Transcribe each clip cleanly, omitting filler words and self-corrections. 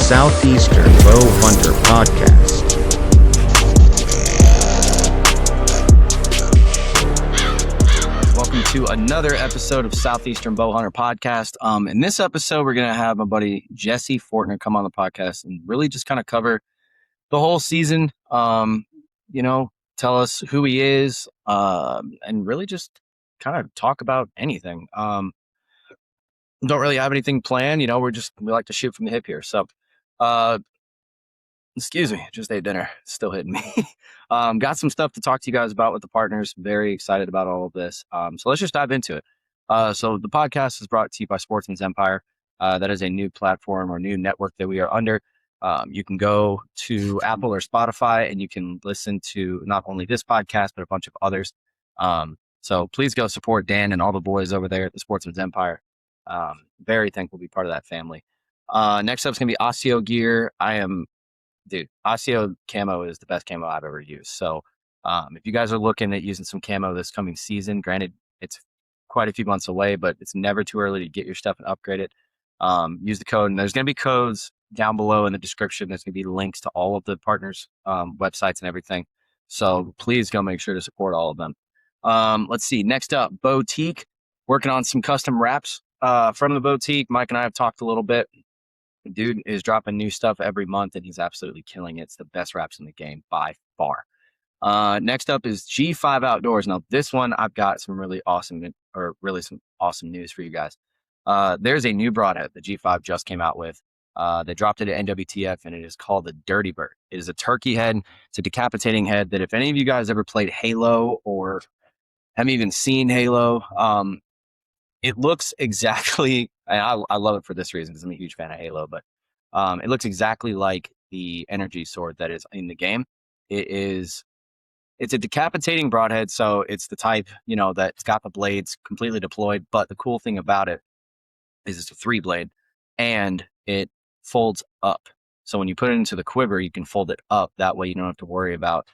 Southeastern Bow Hunter Podcast. Welcome to another episode of Southeastern Bow Hunter Podcast. In this episode, we're going to have my buddy Jesse Fortner come on the podcast and really just kind of cover the whole season. Tell us who he is, and really just kind of talk about anything. Don't really have anything planned. We like to shoot from the hip here. So, excuse me, just ate dinner. It's still hitting me. Got some stuff to talk to you guys about with the partners. Very excited about all of this. So let's just dive into it. So the podcast is brought to you by Sportsmen's Empire. That is a new platform or new network that we are under. You can go to Apple or Spotify and you can listen to not only this podcast, but a bunch of others. So please go support Dan and all the boys over there at the Sportsmen's Empire. Very thankful to be part of that family. Next up is going to be Osseo gear. Osseo camo is the best camo I've ever used. So if you guys are looking at using some camo this coming season, granted, it's quite a few months away, but it's never too early to get your stuff and upgrade it. Use the code, and there's going to be codes down below in the description. There's going to be links to all of the partners' websites and everything. So please go make sure to support all of them. Let's see. Next up, Boutique. Working on some custom wraps from the Boutique. Mike and I have talked a little bit. The dude is dropping new stuff every month, and he's absolutely killing it. It's the best wraps in the game by far. Next up is G5 Outdoors. Now, this one I've got some awesome news for you guys. There's a new broadhead that G5 just came out with. They dropped it at NWTF, and it is called the Dirty Bird. It is a turkey head. It's a decapitating head that if any of you guys ever played Halo or haven't even seen Halo, it looks exactly, and I love it for this reason because I'm a huge fan of Halo, but it looks exactly like the energy sword that is in the game. It's a decapitating broadhead, so it's the type, that's got the blades completely deployed, but the cool thing about it is it's a 3-blade, and it folds up. So when you put it into the quiver, you can fold it up. That way you don't have to worry about,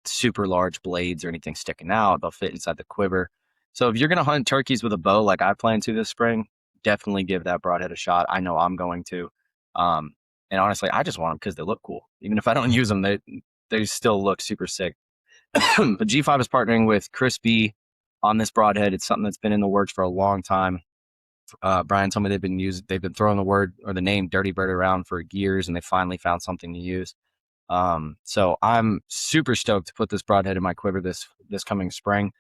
super large blades or anything sticking out. They'll fit inside the quiver. So if you're going to hunt turkeys with a bow like I plan to this spring, definitely give that broadhead a shot. I know I'm going to. And honestly, I just want them because they look cool. Even if I don't use them, they still look super sick. But G5 is partnering with Chris B on this broadhead. It's something that's been in the works for a long time. Brian told me they've been throwing the word or the name Dirty Bird around for years, and they finally found something to use. So I'm super stoked to put this broadhead in my quiver this coming spring.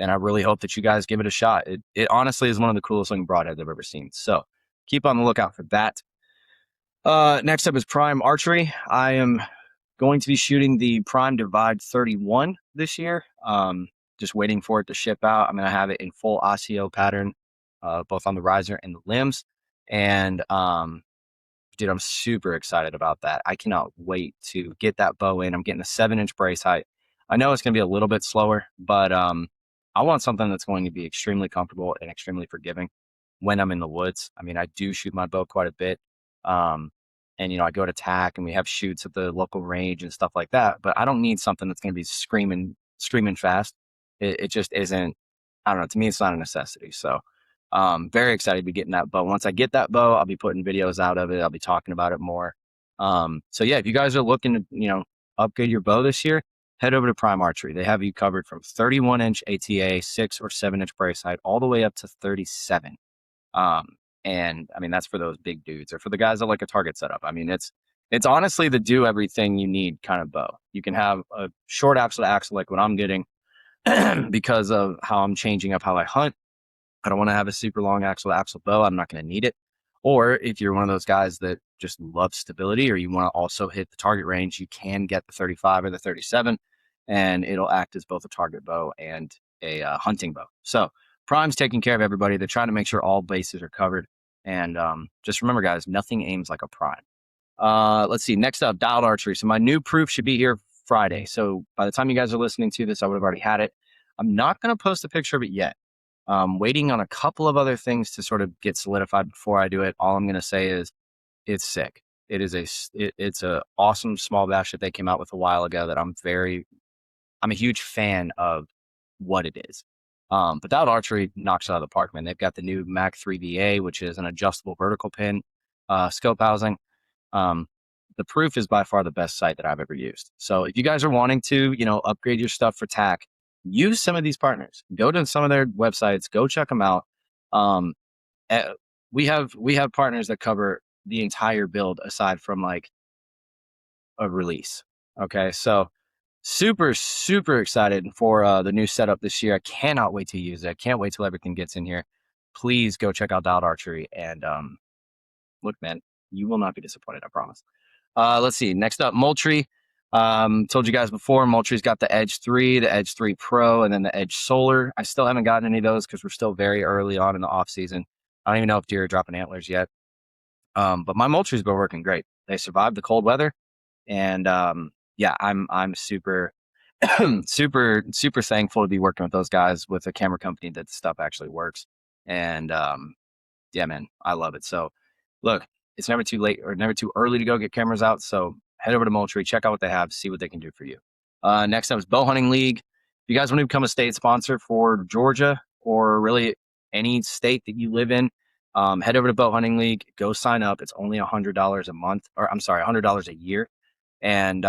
And I really hope that you guys give it a shot. It honestly is one of the coolest looking broadheads I've ever seen. So keep on the lookout for that. Next up is Prime Archery. I am going to be shooting the Prime Divide 31 this year. Just waiting for it to ship out. I'm going to have it in full Osseo pattern, both on the riser and the limbs. And dude, I'm super excited about that. I cannot wait to get that bow in. I'm getting a 7-inch brace height. I know it's going to be a little bit slower, but I want something that's going to be extremely comfortable and extremely forgiving when I'm in the woods. I mean, I do shoot my bow quite a bit. And, I go to tack and we have shoots at the local range and stuff like that, but I don't need something that's going to be screaming fast. It just isn't, I don't know. To me, it's not a necessity. So, very excited to be getting that bow. Once I get that bow, I'll be putting videos out of it. I'll be talking about it more. So yeah, if you guys are looking to, upgrade your bow this year, head over to Prime Archery. They have you covered from 31-inch ATA, 6 or 7-inch brace height, all the way up to 37. And I mean, that's for those big dudes or for the guys that like a target setup. I mean, it's honestly the do everything you need kind of bow. You can have a short axle to axle like what I'm getting because of how I'm changing up how I hunt. I don't want to have a super long axle to axle bow. I'm not going to need it. Or if you're one of those guys that just love stability or you want to also hit the target range, you can get the 35 or the 37 and it'll act as both a target bow and a hunting bow. So Prime's taking care of everybody. They're trying to make sure all bases are covered. And just remember, guys, nothing aims like a Prime. Let's see. Next up, Dialed Archery. So my new proof should be here Friday. So by the time you guys are listening to this, I would have already had it. I'm not going to post a picture of it yet. Waiting on a couple of other things to sort of get solidified before I do it. All I'm going to say is it's sick. It's a awesome small batch that they came out with a while ago that I'm a huge fan of what it is. But Dowd Archery knocks it out of the park, man. They've got the new Mac 3 VA, which is an adjustable vertical pin scope housing. The Proof is by far the best site that I've ever used. So if you guys are wanting to, upgrade your stuff for tack, use some of these partners. Go to some of their websites. Go check them out. Um, eh, we have partners that cover the entire build aside from like a release. Okay, so super, super excited for the new setup this year. I cannot wait to use it. I can't wait till everything gets in here. Please go check out Dialed Archery. And look, man, you will not be disappointed, I promise. Let's see. Next up, Moultrie. Told you guys before, Moultrie's got the Edge 3, the Edge 3 Pro, and then the Edge Solar. I still haven't gotten any of those because we're still very early on in the off season. I don't even know if deer are dropping antlers yet. But my Moultrie's been working great. They survived the cold weather. And yeah, I'm super, super, super thankful to be working with those guys with a camera company that stuff actually works. And yeah, man, I love it. So look, it's never too late or never too early to go get cameras out. So head over to Moultrie, check out what they have, see what they can do for you. Next up is Bow Hunting League. If you guys want to become a state sponsor for Georgia or really any state that you live in, head over to Bow Hunting League, go sign up. It's only $100 a month, or I'm sorry, $100 a year. And,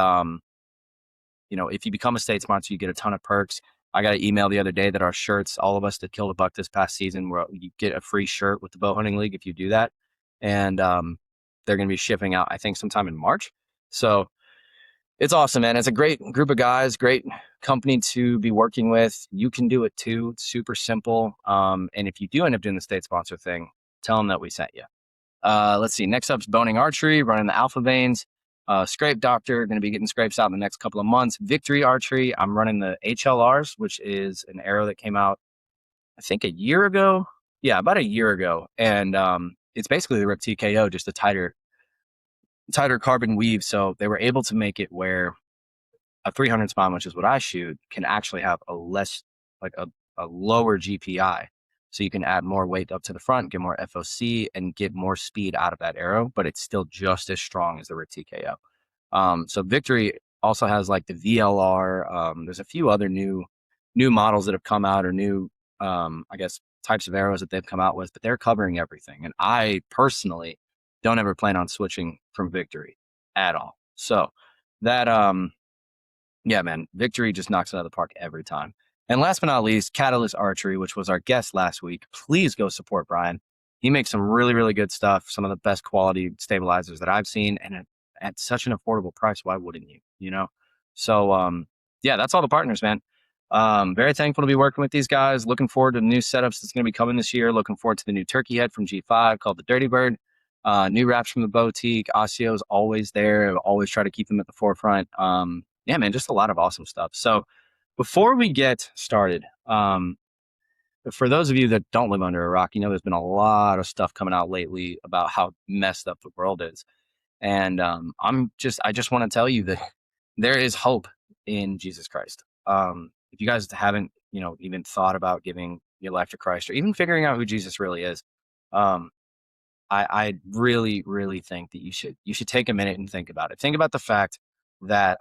if you become a state sponsor, you get a ton of perks. I got an email the other day that our shirts, all of us that killed a buck this past season, where you get a free shirt with the Bow Hunting League if you do that. And they're going to be shipping out, I think, sometime in March. So it's awesome, man. It's a great group of guys, great company to be working with. You can do it too. It's super simple. And if you do end up doing the state sponsor thing, tell them that we sent you. Let's see. Next up is Boning Archery, running the Alpha Veins. Scrape Doctor, going to be getting scrapes out in the next couple of months. Victory Archery, I'm running the HLRs, which is an arrow that came out, I think, a year ago. Yeah, about a year ago. And it's basically the Rip TKO, just a tighter carbon weave. So they were able to make it where a 300 spine, which is what I shoot, can actually have a lower GPI. So you can add more weight up to the front, get more FOC, and get more speed out of that arrow, but it's still just as strong as the Rip TKO. So Victory also has like the VLR. There's a few other new models that have come out, or new, I guess, types of arrows that they've come out with, but they're covering everything. And I personally don't ever plan on switching from Victory at all. So that, yeah, man, Victory just knocks it out of the park every time. And last but not least, Catalyst Archery, which was our guest last week. Please go support Brian. He makes some really, really good stuff, some of the best quality stabilizers that I've seen, and at such an affordable price. Why wouldn't you? So, yeah, that's all the partners, man. Very thankful to be working with these guys. Looking forward to the new setups that's going to be coming this year. Looking forward to the new turkey head from G5 called the Dirty Bird. New wraps from the Boutique. Osseo's always there. Always try to keep them at the forefront. Yeah, man, just a lot of awesome stuff. So before we get started, for those of you that don't live under a rock, there's been a lot of stuff coming out lately about how messed up the world is. And I just want to tell you that there is hope in Jesus Christ. If you guys haven't, even thought about giving your life to Christ, or even figuring out who Jesus really is, I really, really think that you should take a minute and think about it. Think about the fact that,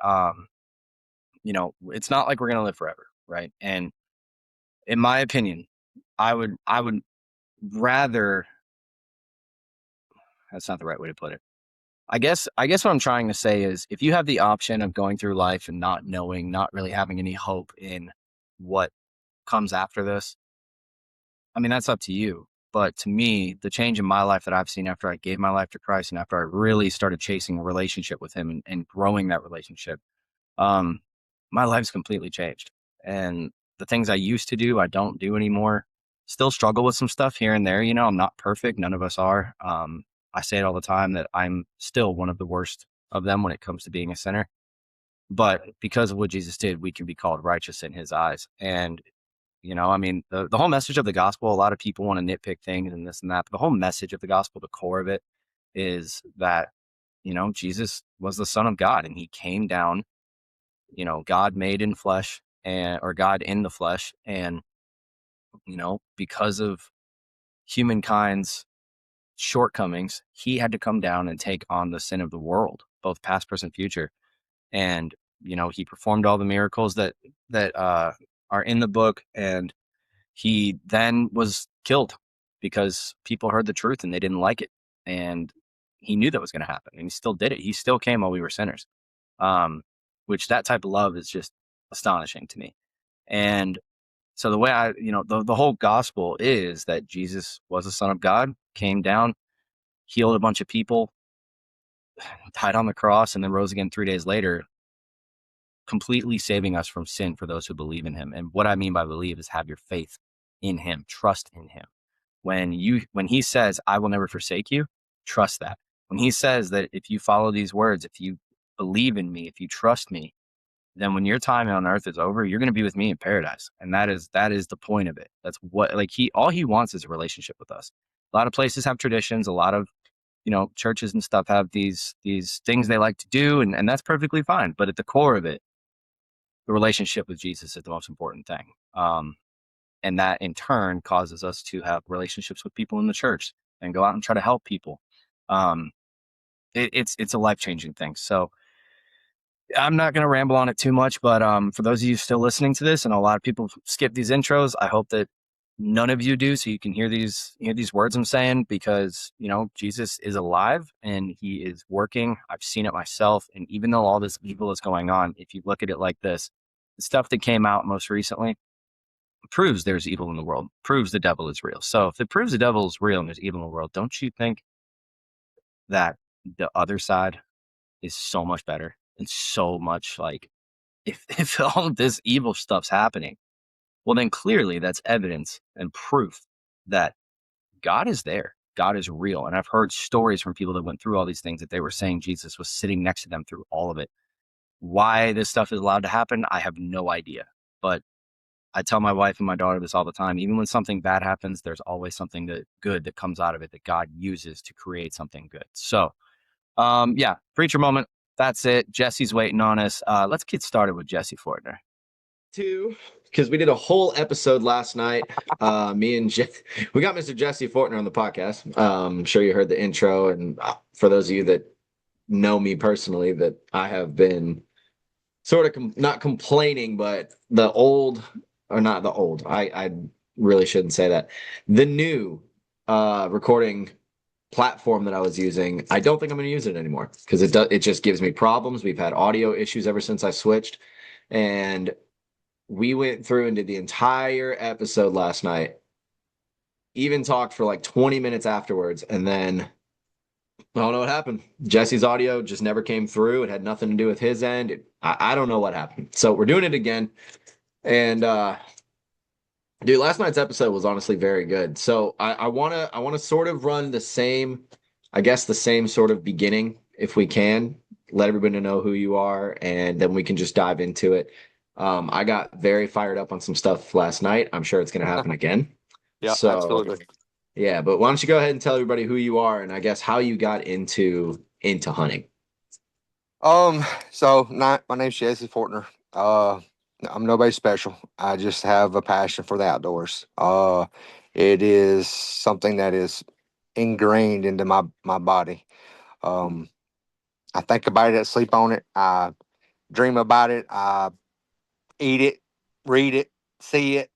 it's not like we're going to live forever. Right. And in my opinion, I would rather, that's not the right way to put it. I guess what I'm trying to say is, if you have the option of going through life and not knowing, not really having any hope in what comes after this, I mean, that's up to you. But to me, the change in my life that I've seen after I gave my life to Christ, and after I really started chasing a relationship with him, and growing that relationship, my life's completely changed. And the things I used to do, I don't do anymore. Still struggle with some stuff here and there. I'm not perfect. None of us are. I say it all the time that I'm still one of the worst of them when it comes to being a sinner. But because of what Jesus did, we can be called righteous in his eyes. And, I mean, the whole message of the gospel, a lot of people want to nitpick things and this and that. But the whole message of the gospel, the core of it, is that, Jesus was the Son of God, and he came down, God made in flesh, or God in the flesh. And, because of humankind's shortcomings, he had to come down and take on the sin of the world, both past, present, future. And, he performed all the miracles that are in the book. And He then was killed because people heard the truth and they didn't like it. And he knew that was going to happen, and he still did it. He still came while we were sinners. Which that type of love is just astonishing to me. And so the way the whole gospel is that Jesus was the Son of God, came down, healed a bunch of people, died on the cross, and then rose again 3 days later, completely saving us from sin for those who believe in him. And what I mean by believe is have your faith in him, trust in him. When he says, I will never forsake you, trust that. When he says that if you follow these words, if you believe in me, if you trust me, then when your time on earth is over, you're going to be with me in paradise. And that is the point of it. That's what, like, all he wants is a relationship with us. A lot of places have traditions. A lot of, churches and stuff have these things they like to do. And that's perfectly fine. But at the core of it, the relationship with Jesus is the most important thing. And that in turn causes us to have relationships with people in the church and go out and try to help people. It's a life-changing thing. So I'm not going to ramble on it too much, but for those of you still listening to this, and a lot of people skip these intros, I hope that none of you do, so you can hear these words I'm saying, because Jesus is alive and he is working. I've seen it myself, and even though all this evil is going on, if you look at it like this, the stuff that came out most recently proves there's evil in the world, proves the devil is real. So if it proves the devil is real and there's evil in the world, don't you think that the other side is so much better and so much, like, if all of this evil stuff's happening, well, then clearly that's evidence and proof that God is there. God is real. And I've heard stories from people that went through all these things that they were saying Jesus was sitting next to them through all of it. Why this stuff is allowed to happen, I have no idea. But I tell my wife and my daughter this all the time. Even when something bad happens, there's always something good that comes out of it that God uses to create something good. So, yeah, preacher moment. That's it. Jesse's waiting on us. Let's get started with Jesse Fortner. Because we did a whole episode last night. Me and we got Mr. Jesse Fortner on the podcast. I'm sure you heard the intro, and for those of you that know me personally, that I have been sort of not complaining, but the old, or not the old. I really shouldn't say that. The new recording platform that I was using, I don't think I'm going to use it anymore because it just gives me problems. We've had audio issues ever since I switched, and we went through and did the entire episode last night, even talked for like 20 minutes afterwards. And then I don't know what happened. Jesse's audio just never came through. It had nothing to do with his end. I don't know what happened. So we're doing it again. And dude, last night's episode was honestly very good. So I wanna sort of run the same, I guess the same sort of beginning if we can. Let everybody know who you are, and then we can just dive into it. I got very fired up on some stuff last night. I'm sure it's going to happen again. Yeah, So, absolutely. yeah, but why don't you go ahead and tell everybody who you are and I guess how you got into hunting. So my name's Jesse Fortner. I'm nobody special. I just have a passion for the outdoors. It is something that is ingrained into my body. I think about it, I sleep on it, I dream about it, I eat it, read it, see it.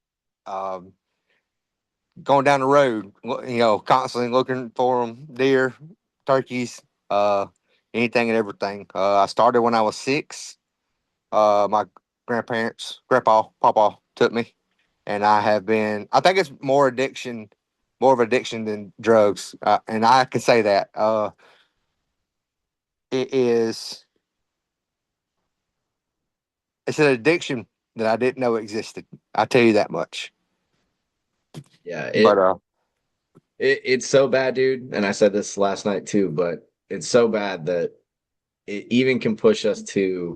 Um, Going down the road, constantly looking for them, deer, turkeys, anything and everything. I started when I was 6. My papa took me, and I think it's more of addiction than drugs. And I can say that. It's an addiction that I didn't know existed. I tell you that much. Yeah, it's so bad, dude. And I said this last night too, but it's so bad that it even can push us to,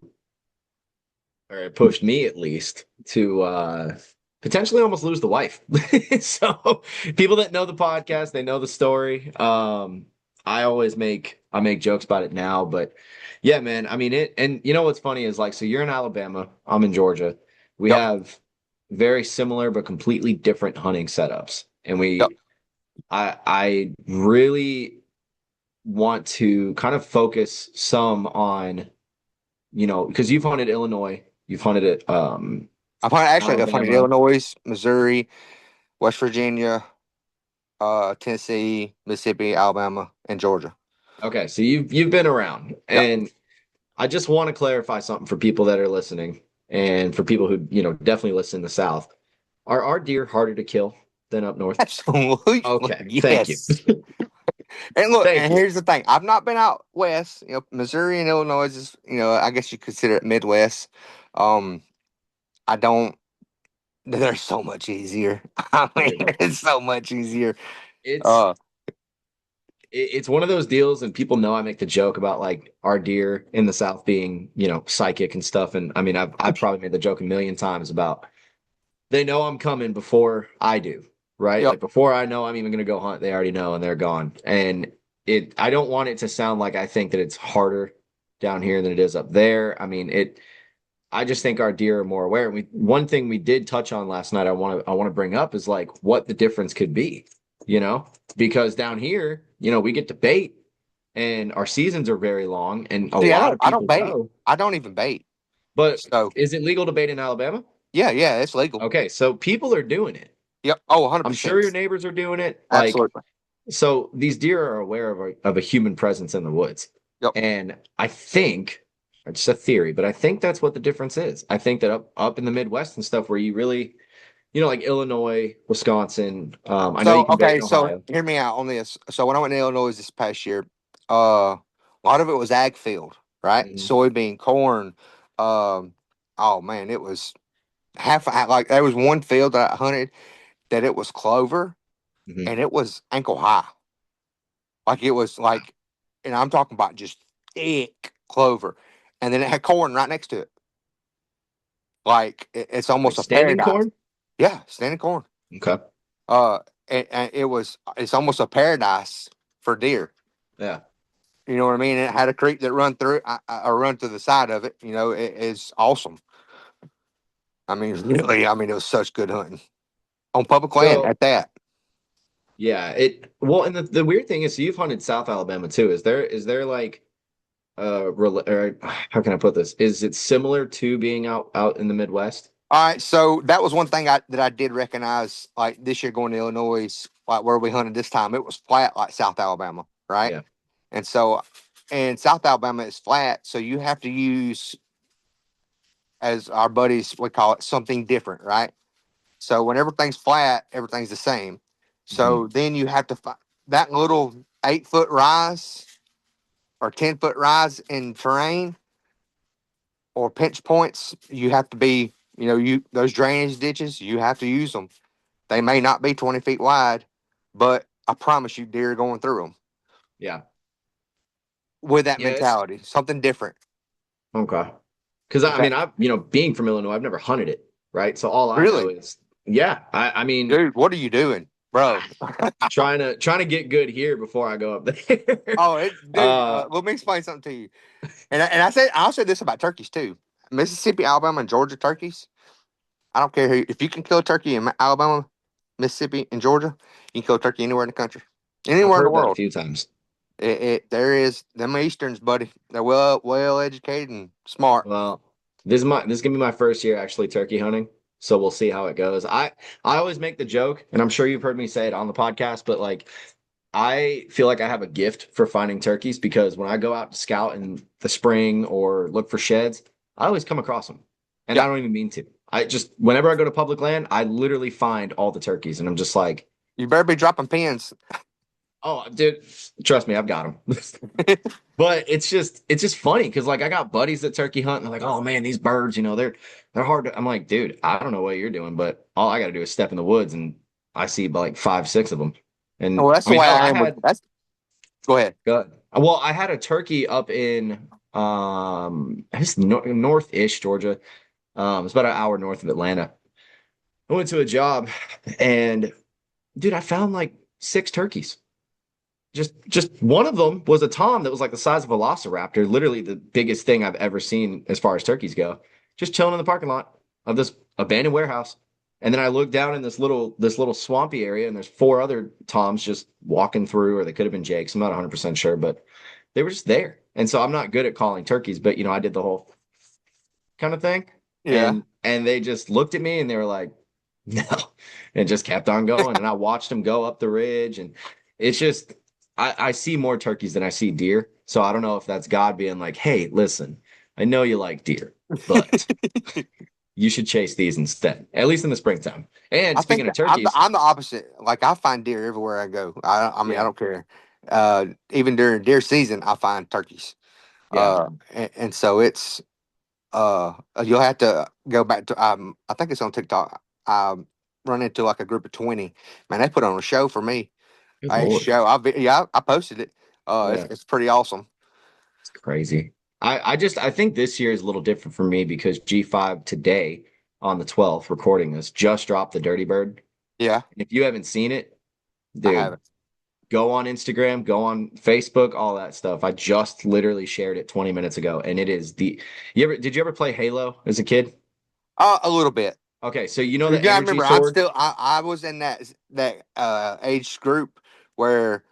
or it pushed me at least to potentially almost lose the wife. So people that know the podcast, they know the story. I make jokes about it now, but yeah, man. I mean it, and you know what's funny is like, so you're in Alabama, I'm in Georgia. We Yep. have very similar but completely different hunting setups, and Yep. I really want to kind of focus some on, because you've hunted Illinois, you've hunted it I've hunted Alabama. Illinois, Missouri, West Virginia, Tennessee, Mississippi, Alabama, and Georgia. Okay, so you've been around, Yep. and I just want to clarify something for people that are listening, and for people who definitely listen in the South. Are our deer harder to kill than up north? Absolutely. Okay, thank you. Yes. And look, Thank and you. here's the thing. I've not been out west. Missouri and Illinois is, I guess you consider it Midwest. Um, I don't. They're so much easier. I mean, Dude, it's so much easier. it's Uh, it's one of those deals, and people know I make the joke about like our deer in the South being, psychic and stuff. And I mean, I've probably made the joke a million times about they know I'm coming before I do, right? yep. Like before I know I'm even gonna go hunt, they already know and they're gone. And I don't want it to sound like I think that it's harder down here than it is up there. I mean, I just think our deer are more aware. One thing we did touch on last night I want to bring up is like what the difference could be, because down here, we get to bait and our seasons are very long and a See, lot of I don't people bait. go. I don't even bait. But So is it legal to bait in Alabama? yeah, it's legal. Okay, so people are doing it. Yep. Oh, 100 I'm sure your percent. neighbors are doing it. Like, Absolutely. so these deer are aware of a human presence in the woods. Yep. And I think, it's a theory, but I think that's what the difference is. I think that up in the Midwest and stuff where you really, like Illinois, Wisconsin, I know you So can bait okay, in so Ohio. hear me out on this. So when I went to Illinois this past year, a lot of it was ag field, right? Hmm. Soybean, corn. Um, oh man, it was like there was one field that I hunted that it was clover Hmm. and it was ankle high. Like it was like, and I'm talking about just thick clover, and then it had corn right next to it. Like it's Like almost a standing paradise. corn? Yeah, standing corn. Okay. Uh, and it's almost a paradise for deer. Yeah. You know what I mean? It had a creek that run through, or run to the side of it. It's awesome. I mean, really, I mean, it was such good hunting on public land So at that. yeah, and the weird thing is, so you've hunted South Alabama too. Is there like or how can I put this? Is it similar to being out in the Midwest? All right, so that was one thing that I did recognize, like this year going to Illinois, like where we hunted this time, it was flat like South Alabama, right? Yeah. And so, and South Alabama is flat, so you have to use, as our buddies would call it, something different, right? So when everything's flat, everything's the same. Hmm. So then you have to find that little 8 foot rise or 10 foot rise in terrain or pinch points. You have to be, those drainage ditches, you have to use them. They may not be 20 feet wide, but I promise you, deer are going through them Yeah. with that Yeah, it's mentality, something different. okay. Because I Okay. mean, being from Illinois, I've never hunted it, right? So all I know Really, is, yeah. I mean, dude, what are you doing, bro? trying to get good here before I go up there. Oh, dude. uh, Let me explain something to you. And I'll say this about turkeys too. Mississippi, Alabama, and Georgia turkeys. I don't care if you can kill a turkey in Alabama, Mississippi, and Georgia. You can kill a turkey anywhere in the country, I've anywhere in the heard that a world. few times. There is them Easterns, buddy. They're well educated and smart. Well, this is gonna be my first year actually turkey hunting, so we'll see how it goes. I always make the joke, and I'm sure you've heard me say it on the podcast, but like I feel like I have a gift for finding turkeys because when I go out to scout in the spring or look for sheds, I always come across them, and I Yep. don't even mean to. I just whenever I go to public land, I literally find all the turkeys, and I'm just like, You better be dropping pins. oh, dude, trust me, I've got them. But it's just funny because like I got buddies that turkey hunt and they're like, oh man, these birds, they're hard to. I'm like, dude, I don't know what you're doing, but all I got to do is step in the woods and I see like five, six of them. And Well, that's I the mean, way hell, I I am with. had That's Go ahead. good. Well, I had a turkey up in it's north-ish Georgia. It's about an hour north of Atlanta. I went to a job and dude, I found like six turkeys. Just one of them was a tom that was like the size of a velociraptor, literally the biggest thing I've ever seen as far as turkeys go. Just chilling in the parking lot of this abandoned warehouse. And then I looked down in this little swampy area, and there's four other toms just walking through, or they could have been jakes. I'm not 100% sure, but they were just there. And so I'm not good at calling turkeys, but I did the whole kind of thing. Yeah. And they just looked at me and they were like, No, it just kept on going. And I watched them go up the ridge. And it's just, I see more turkeys than I see deer. So I don't know if that's God being like, hey, listen, I know you like deer, but you should chase these instead, at least in the springtime. And I think speaking of that turkeys, I'm the opposite. Like I find deer everywhere I go. I mean I yeah, don't care. Even during deer season, I find turkeys. yeah. And so it's you'll have to go back to I think it's on TikTok. I run into like a group of 20. Man, they put on a show for me. Good I Lord. show. I posted it. Yeah, It's pretty awesome. it's crazy. I think this year is a little different for me because G5 today on the 12th, recording this, just dropped the Dirty Bird. Yeah, If you haven't seen it, I have dude, it. go on Instagram, go on Facebook, all that stuff. I just literally shared it 20 minutes ago, and it is did you ever play Halo as a kid? A little bit. Okay, so you know You the gotta energy remember, sword? I was in that age group where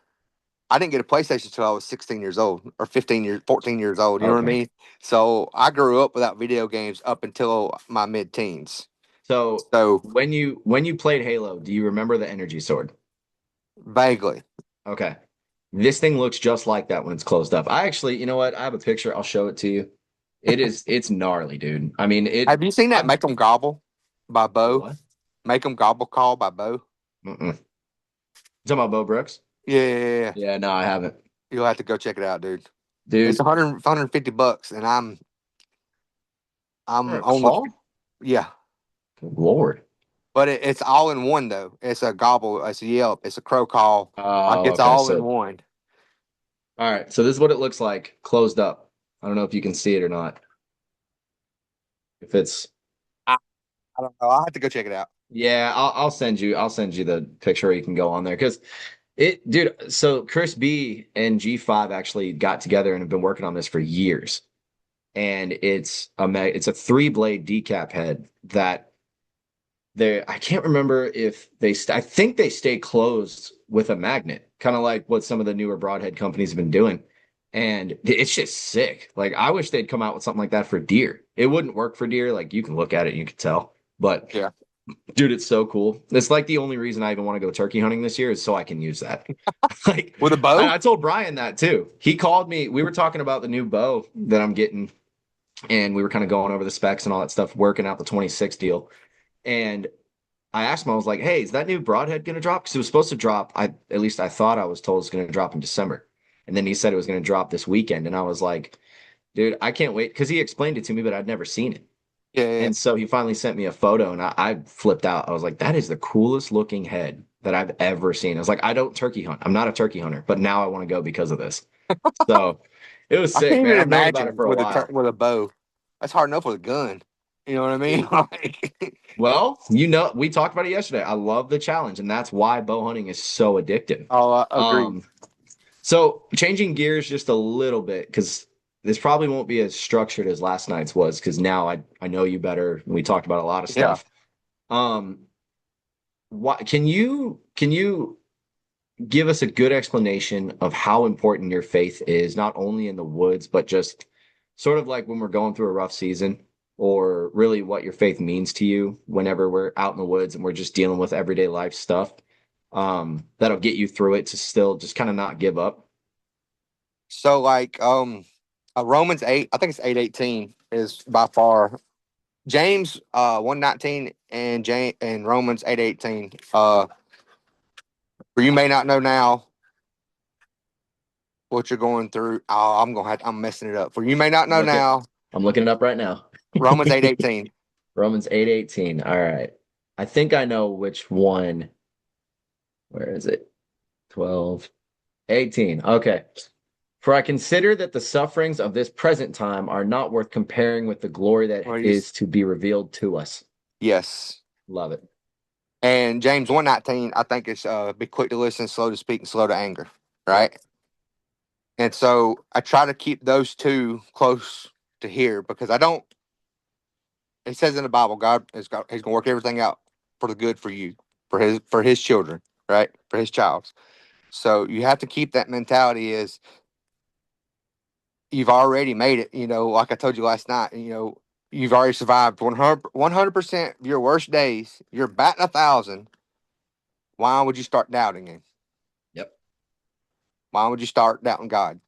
I didn't get a PlayStation until I was 16 years old or 14 years old. You know what I Okay. mean? So I grew up without video games up until my mid teens. So So when you played Halo, do you remember the energy sword? vaguely. Okay. This thing looks just like that when it's closed up. I actually, you know what? I have a picture. I'll show it to you. It's gnarly, dude. I mean, Have you seen that I, Make 'em Gobble by the Bo? what? Make 'em Gobble Call by Bo? Mm-mm. You talking about Bo Brooks? Yeah. Yeah, no, I haven't. You'll have to go check it out, dude. It's Dude, 150 bucks, and for I'm a on the call? yeah. Good Lord. But it's all in one though. It's a gobble, it's a yelp, it's a crow call. Like Oh, it's okay. all in So, one. all right. So this is what it looks like closed up. I don't know if you can see it or not. If it's I, I don't know. I'll have to go check it out. Yeah, I'll send you the picture where you can go on there because dude. So Chris B and G5 actually got together and have been working on this for years, and it's a three blade decap head that I can't remember if I think they stay closed with a magnet, kind of like what some of the newer broadhead companies have been doing. And it's just sick. Like I wish they'd come out with something like that for deer. It wouldn't work for deer. Like you can look at it and you can tell. But Yeah. dude, it's so cool. It's like the only reason I even want to go turkey hunting this year is so I can use that. Like With a bow? I told Brian that too. He called me. We were talking about the new bow that I'm getting, and we were kind of going over the specs and all that stuff, working out the 26 deal. And I asked him, I was like, "Hey, is that new broadhead going to drop?" Because it was supposed to drop. At least I thought I was told it's going to drop in December, and then he said it was going to drop this weekend, and I was like, "Dude, I can't wait," because he explained it to me, but I'd never seen it. Yeah. And so he finally sent me a photo, and I flipped out. I was like, "That is the coolest looking head that I've ever seen." I was like, "I don't turkey hunt. I'm not a turkey hunter, but now I want to go because of this." So it was I sick, can't man. even I've known about it imagine for a while. with a bow. That's hard enough with a gun. You know what I mean? Like, Well, we talked about it yesterday. I love the challenge, and that's why bow hunting is so addictive. oh, I agree. Um, So changing gears just a little bit because this probably won't be as structured as last night's was because now I know you better. We talked about a lot of Yeah. stuff. What can you give us a good explanation of how important your faith is, not only in the woods, but just sort of like when we're going through a rough season, or really what your faith means to you whenever we're out in the woods and we're just dealing with everyday life stuff, that'll get you through it to still just kind of not give up. So like Romans 8, I think it's 8:18 is by far James 1:19 and Romans 8:18. For you may not know now what you're going through. Oh, I'm messing it up. For you may not I'm know looking now. I'm looking it up right now. Romans 8:18. Romans 8:18. All right. I think I know which one. Where is it? 12, 18. Okay. For I consider that the sufferings of this present time are not worth comparing with the glory that Well, is to be revealed to us. yes. Love it. And James 1:19, I think it's be quick to listen, slow to speak, and slow to anger. Yep. Right. And so I try to keep those two close to here because I don't. It says in the Bible, He's gonna work everything out for the good for you, for his children, right? For his child. So you have to keep that mentality you've already made it. You know, like I told you last night, you've already survived 100% of your worst days. You're batting 1,000. Why would you start doubting him? Yep. Why would you start doubting God?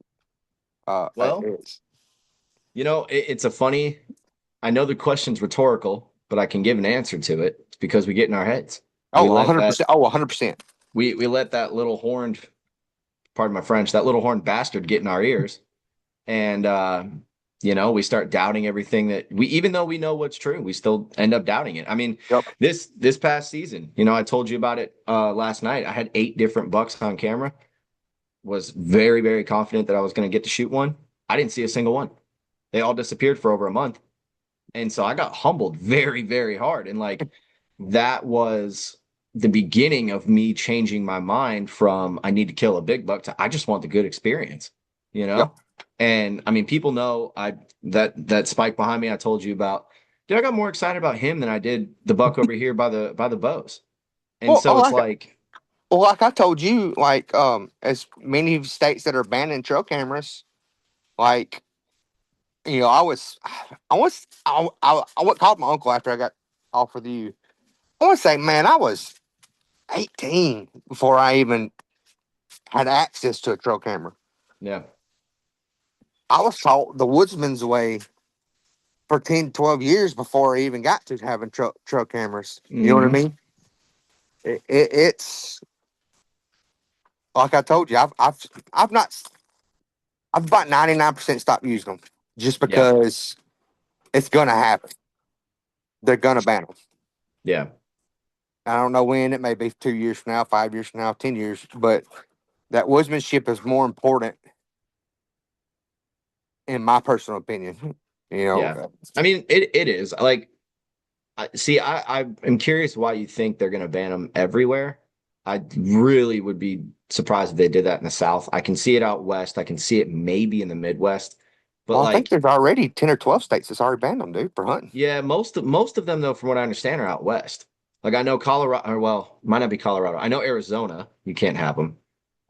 Well, It's it's a funny. I know the question's rhetorical, but I can give an answer to it. It's because we get in our heads. We let that 100%. Oh, 100%. we let that little horned, pardon my French, that little horned bastard get in our ears, and we start doubting everything that we, even though we know what's true, we still end up doubting it. I mean, Yep. this past season, I told you about it last night. I had 8 different bucks on camera. Was very, very confident that I was going to get to shoot one. I didn't see a single one. They all disappeared for over a month. And so I got humbled very, very hard. And like that was the beginning of me changing my mind from I need to kill a big buck to I just want the good experience, you know? Yep. And I mean, people know that spike behind me I told you about. Dude, I got more excited about him than I did the buck over here by the bows. And Well, so it's like, like I told you, like as many states that are banning trail cameras, like I went called my uncle after I got off with you. I want to say, man, I was 18 before I even had access to a trail camera. yeah. I was taught the woodsman's way for 10, 12 years before I even got to having trail cameras. You know what I Mhm. mean? It's like I told you, I've not, I've about 99% stopped using them just Yeah. because it's going to happen. They're going to ban them. Yeah. I don't know when. It may be 2 years from now, 5 years from now, 10 years, but that woodsmanship is more important in my personal opinion. Yeah. I mean, it is. Like, I am curious why you think they're going to ban them everywhere. I really would be surprised if they did that in the South. I can see it out west. I can see it maybe in the Midwest. But Well, I think like, there's already 10 or 12 states that's already banned them, dude, for hunting. yeah, most of them though, from what I understand, are out west. Like I know Colorado, or well, might not be Colorado. I know Arizona, you can't have them.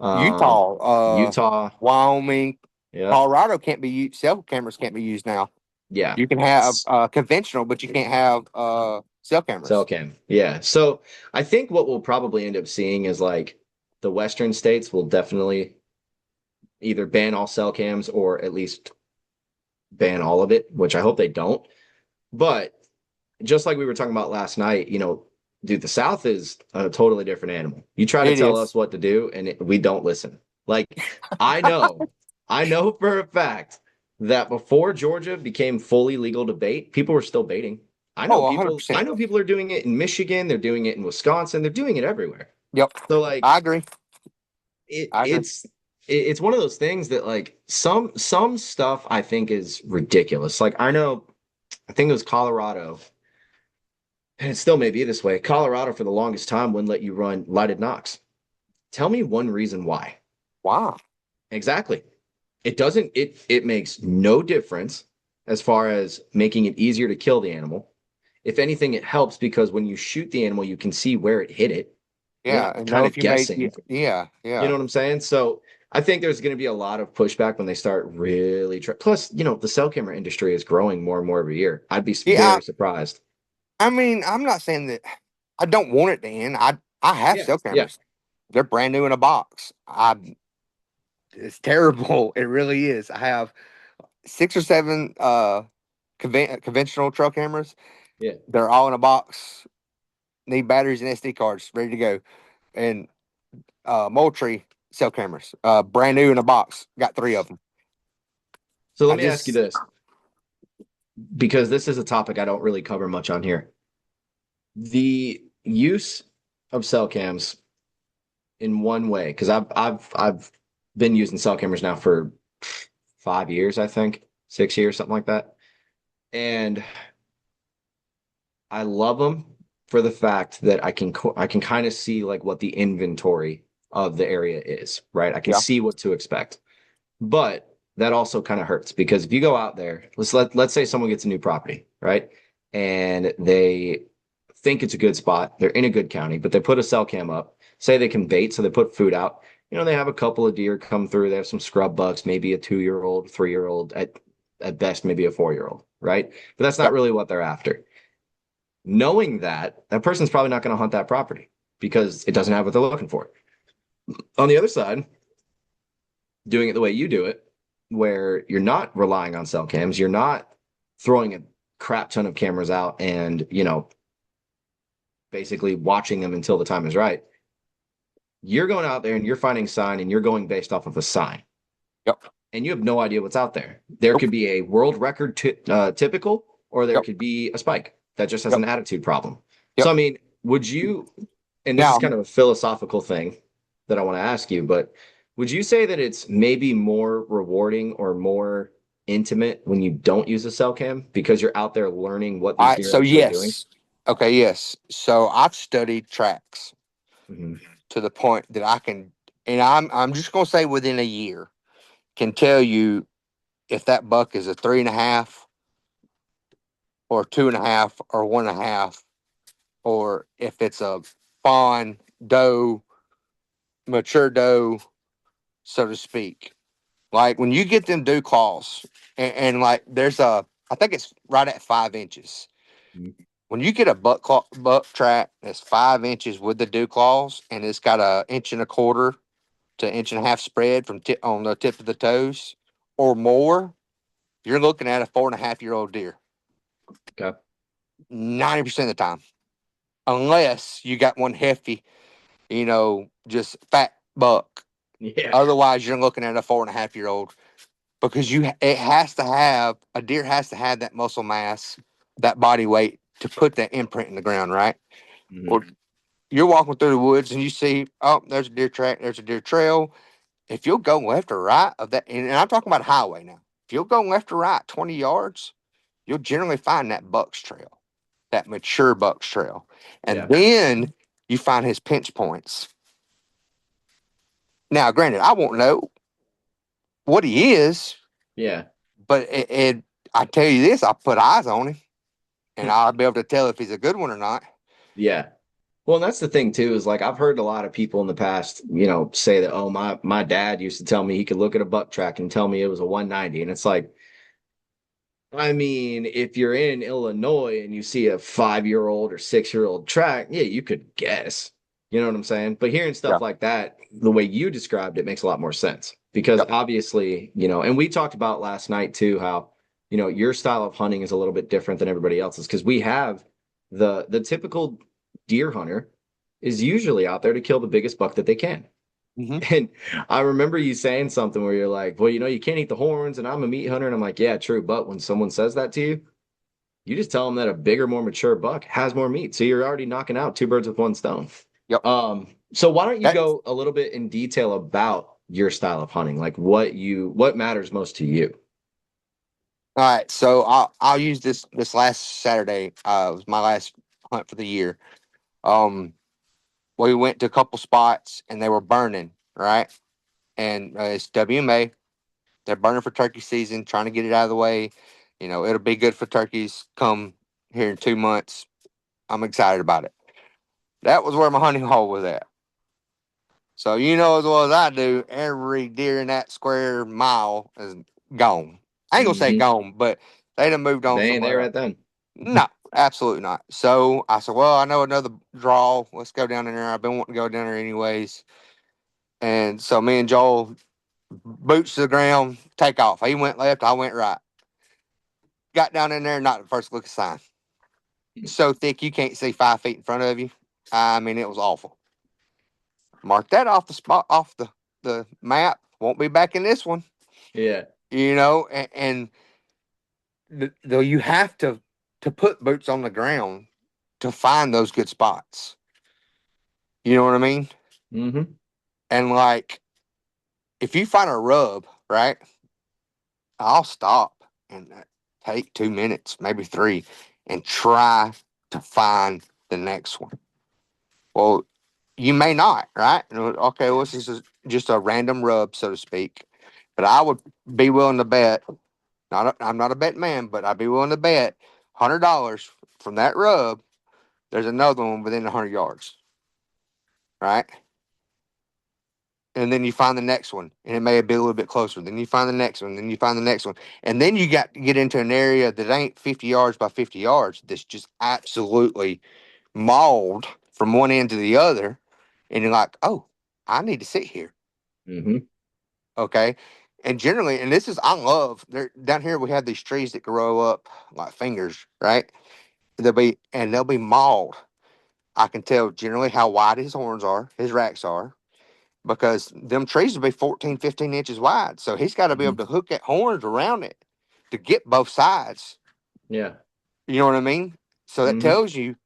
Utah, Utah, Wyoming, yeah, Colorado can't be used. Cell cameras can't be used now. yeah. You can have conventional, but you can't have cell Cell cameras. cam. Yeah. So I think what we'll probably end up seeing is like the Western states will definitely either ban all cell cams or at least ban all of it, which I hope they don't. But just like we were talking about last night, dude, the South is a totally different animal. You try to It tell us is. what to do, and we don't listen. Like, I know, I know for a fact that before Georgia became fully legal to bait, people were still baiting. Oh, I 100%. know people are doing it in Michigan, they're doing it in Wisconsin, they're doing it everywhere. Yep. So like I agree. it I agree. it's one of those things that like some stuff I think is ridiculous. Like I think it was Colorado, and it still may be this way. Colorado for the longest time wouldn't let you run lighted knocks. Tell me one reason why. Wow. Exactly. It doesn't it makes no difference as far as making it easier to kill the animal. If anything, it helps because when you shoot the animal, you can see where it hit it. You're Yeah. not And kind know if of you made, guessing. yeah. You know what I'm saying? So I think there's going to be a lot of pushback when they start really plus, the cell camera industry is growing more and more every year. I'd be Yeah. very surprised. I mean, I'm not saying that I don't want it to end. I have Yeah. cell Yeah. cameras. They're brand new in a box. It's terrible. It really is. I have 6 or 7 conventional trail cameras. Yeah. They're all in a box. Need batteries and SD cards ready to go. And Moultrie cell cameras, brand new in a box. Got 3 of them. So let I me ask you just this, because this is a topic I don't really cover much on here. The use of cell cams in one way, because I've been using cell cameras now for 5 years, I think, 6 years, something like that. And I love them for the fact that I can kind of see like what the inventory of the area is, right? I can yeah see what to expect. But that also kind of hurts because if you go out there, let's say someone gets a new property, right? And they think it's a good spot. They're in a good county, but they put a cell cam up. Say they can bait, so they put food out. They have a couple of deer come through. They have some scrub bucks, maybe a 2-year-old, 3-year-old, at best, maybe a 4-year-old. right? But that's not Yep. really what they're after. Knowing that, that person's probably not going to hunt that property because it doesn't have what they're looking for. On the other side, doing it the way you do it, where you're not relying on cell cams, you're not throwing a crap ton of cameras out and, basically watching them until the time is right. You're going out there and you're finding sign and you're going based off of a sign. Yep. And you have no idea what's out there. There Nope. could be a world record typical, or there Yep. could be a spike that just has Yep. an attitude problem. Yep. So, I mean, would you, and this Now, is kind of a philosophical thing that I want to ask you, but would you say that it's maybe more rewarding or more intimate when you don't use a cell cam because you're out there learning what all these right. deer So are actually doing? yes. Okay. Yes. So I've studied tracks Mm-hmm. to the point that I can, and I'm just gonna say within a year, can tell you if that buck is a 3.5 or 2.5 or 1.5, or if it's a fawn doe, mature doe, so to speak. Like when you get them dew claws, and like there's I think it's right at 5 inches. Mm-hmm. When you get a buck track that's 5 inches with the dew claws, and it's got a inch and a quarter to inch and a half spread from on the tip of the toes or more, you're looking at a 4.5-year-old deer. Okay. 90% of the time, unless you got one hefty, just fat buck. Yeah. Otherwise, you're looking at a 4.5-year-old because a deer has to have that muscle mass, that body weight to put that imprint in the ground, right? Mm-hmm. Or you're walking through the woods and you see, oh, there's a deer track, there's a deer trail. If you'll go left or right of that, and I'm talking about highway now. If you'll go left or right 20 yards, you'll generally find that buck's trail, that mature buck's trail. And Yeah. then you find his pinch points. Now, granted, I won't know what he is, Yeah. but I tell you this, I put eyes on him and I'll be able to tell if he's a good one or not. Yeah. Well, and that's the thing too, is like I've heard a lot of people in the past, say that, oh, my dad used to tell me he could look at a buck track and tell me it was a 190. And it's like, I mean, if you're in Illinois and you see a 5-year-old or 6-year-old track, yeah, you could guess. You know what I'm saying? But hearing Yeah. stuff like that, the way you described it makes a lot more sense because Yep. obviously, and we talked about last night too, how, your style of hunting is a little bit different than everybody else's because we have the typical deer hunter is usually out there to kill the biggest buck that they can. Mm-hmm. And I remember you saying something where you're like, well, you can't eat the horns and I'm a meat hunter. And I'm like, yeah, true. But when someone says that to you, you just tell them that a bigger, more mature buck has more meat. So you're already knocking out two birds with one stone. Yep. So why don't you That, go a little bit in detail about your style of hunting? Like what matters most to you? all right. So I'll use this last Saturday. Was my last hunt for the year. We went to a couple spots and they were burning, right? And it's WMA. They're burning for turkey season, trying to get it out of the way. It'll be good for turkeys come here in 2 months. I'm excited about it. That was where my hunting hole was at. So you know as well as I do, every deer in that square mile is gone. I ain't gonna say Mhm. gone, but they done moved on They ain't there somewhere else. right then. No, absolutely not. So I said, well, I know another draw. Let's go down in there. I've been wanting to go down there anyways. And so me and Joel, boots to the ground, take off. He went left, I went right. Got down in there, not the first look of sign. So thick you can't see 5 feet in front of you. I mean, it was awful. Mark that off the spot, off the map. Won't be back in this one. Yeah. And though you have to put boots on the ground to find those good spots. You know what I mean? Mm-hmm. And like, if you find a rub, right, I'll stop and take 2 minutes, maybe 3, and try to find the next one. Well, you may not, right? Okay, well, this is just a random rub, so to speak. But I would be willing to bet, I'm not a bet man, but I'd be willing to bet $100 from that rub, there's another one within 100 yards, right? and then you find the next one, and it may be a little bit closer. Then you find the next one, then you find the next one, and then you got to get into an area that ain't 50 yards by 50 yards. That's just absolutely mauled from one end to the other, and you're like, oh, I need to sit here. Mm-hmm. Okay. And generally, and this is, I love there down here, we have these trees that grow up like fingers, right? They'll be mauled. I can tell generally how wide his horns are, his racks are, because them trees will be 14, 15 inches wide. So he's got to be Mm-hmm. able to hook that horns around it to get both sides. Yeah. You know what I mean? So that Mm-hmm. tells you.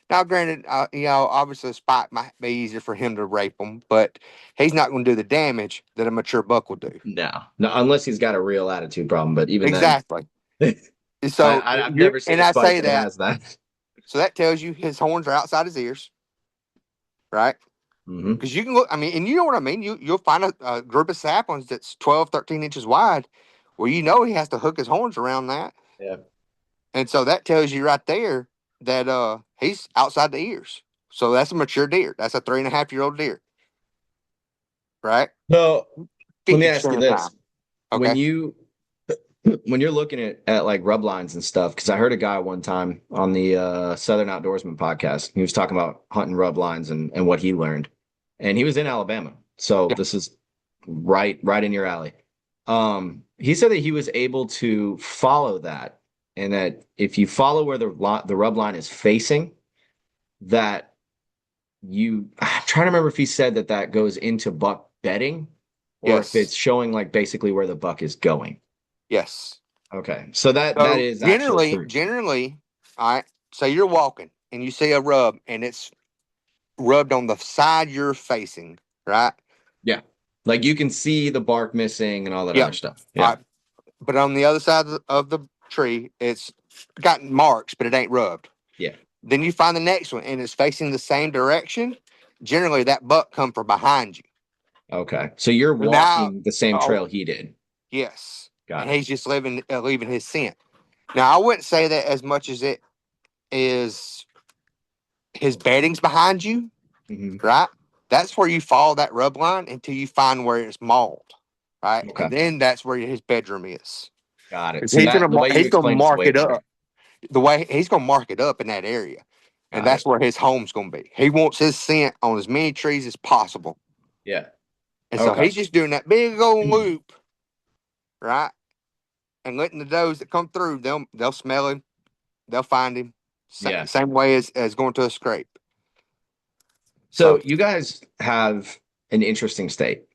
Now, granted, obviously a spike might be easier for him to rape them, but he's not going to do the damage that a mature buck will do. No, unless he's got a real attitude problem. But even Exactly. then, So I've never seen and a I spike say that that, has that. so that tells you his horns are outside his ears, right? Mm-hmm. Because you can look, I mean, and you know what I mean? You'll find a group of saplings that's 12, 13 inches wide. Well, you know he has to hook his horns around that. Yeah. And so that tells you right there that he's outside the ears. So that's a mature deer. That's a 3.5-year-old deer. Right? So let me 50% ask you of the time. this: when Okay. you're looking at like rub lines and stuff, because I heard a guy one time on the Southern Outdoorsman podcast. He was talking about hunting rub lines and what he learned, and he was in Alabama, so Yeah. this is right in your alley. He said that he was able to follow that, and that if you follow where the rub line is facing, that I'm trying to remember if he said that goes into buck bedding, or if Yes. it's showing like basically where the buck is going. Yes. Okay, so that So is actually true. generally, all right, say you're walking and you see a rub and it's rubbed on the side you're facing, right? Yeah, like you can see the bark missing and all that Yeah. other stuff. All Yeah, right. But on the other side of the tree, it's got marks, but it ain't rubbed. yeah. Then you find the next one and it's facing the same direction. Generally, that buck come from behind you. Okay, so you're Now, walking the same oh, trail he did. yes. Got And it. he's just leaving his scent. Now, I wouldn't say that as much as it is his bedding's behind you, Mhm. right? That's where you follow that rub line until you find where it's mauled, right? Okay, And then that's where his bedroom is. got it. 'Cause So that the way you he's gonna explained it's mark way it better. up. The way he's gonna mark it up in that area. And Got that's it. where his home's gonna be. He wants his scent on as many trees as possible. Yeah. And so Okay. he's just doing that big old loop, right? And letting the does that come through, they'll smell him, they'll find him. Yeah. Same way as going to a scrape. So So you guys have an interesting state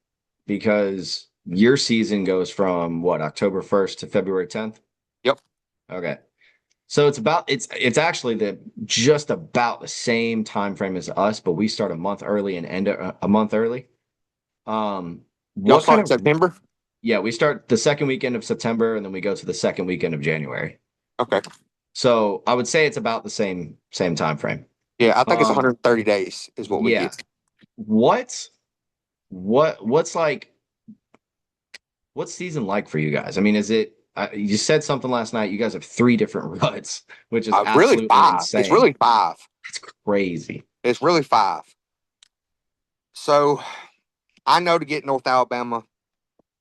because your season goes from what, October 1st to February 10th? yep. Okay. So it's actually just about the same time frame as us, but we start a month early and end a month early. Y'all What kind start in of September? Yeah, we start the second weekend of September and then we go to the second weekend of January. Okay. So I would say it's about the same time frame. Yeah, I think it's Um, 130 days is what we yeah. get. What's like what's season like for you guys? I mean, is it you said something last night, you guys have 3 different ruts, which is Really absolutely five. It's insane. really five. That's crazy. It's really five. So I know to get North Alabama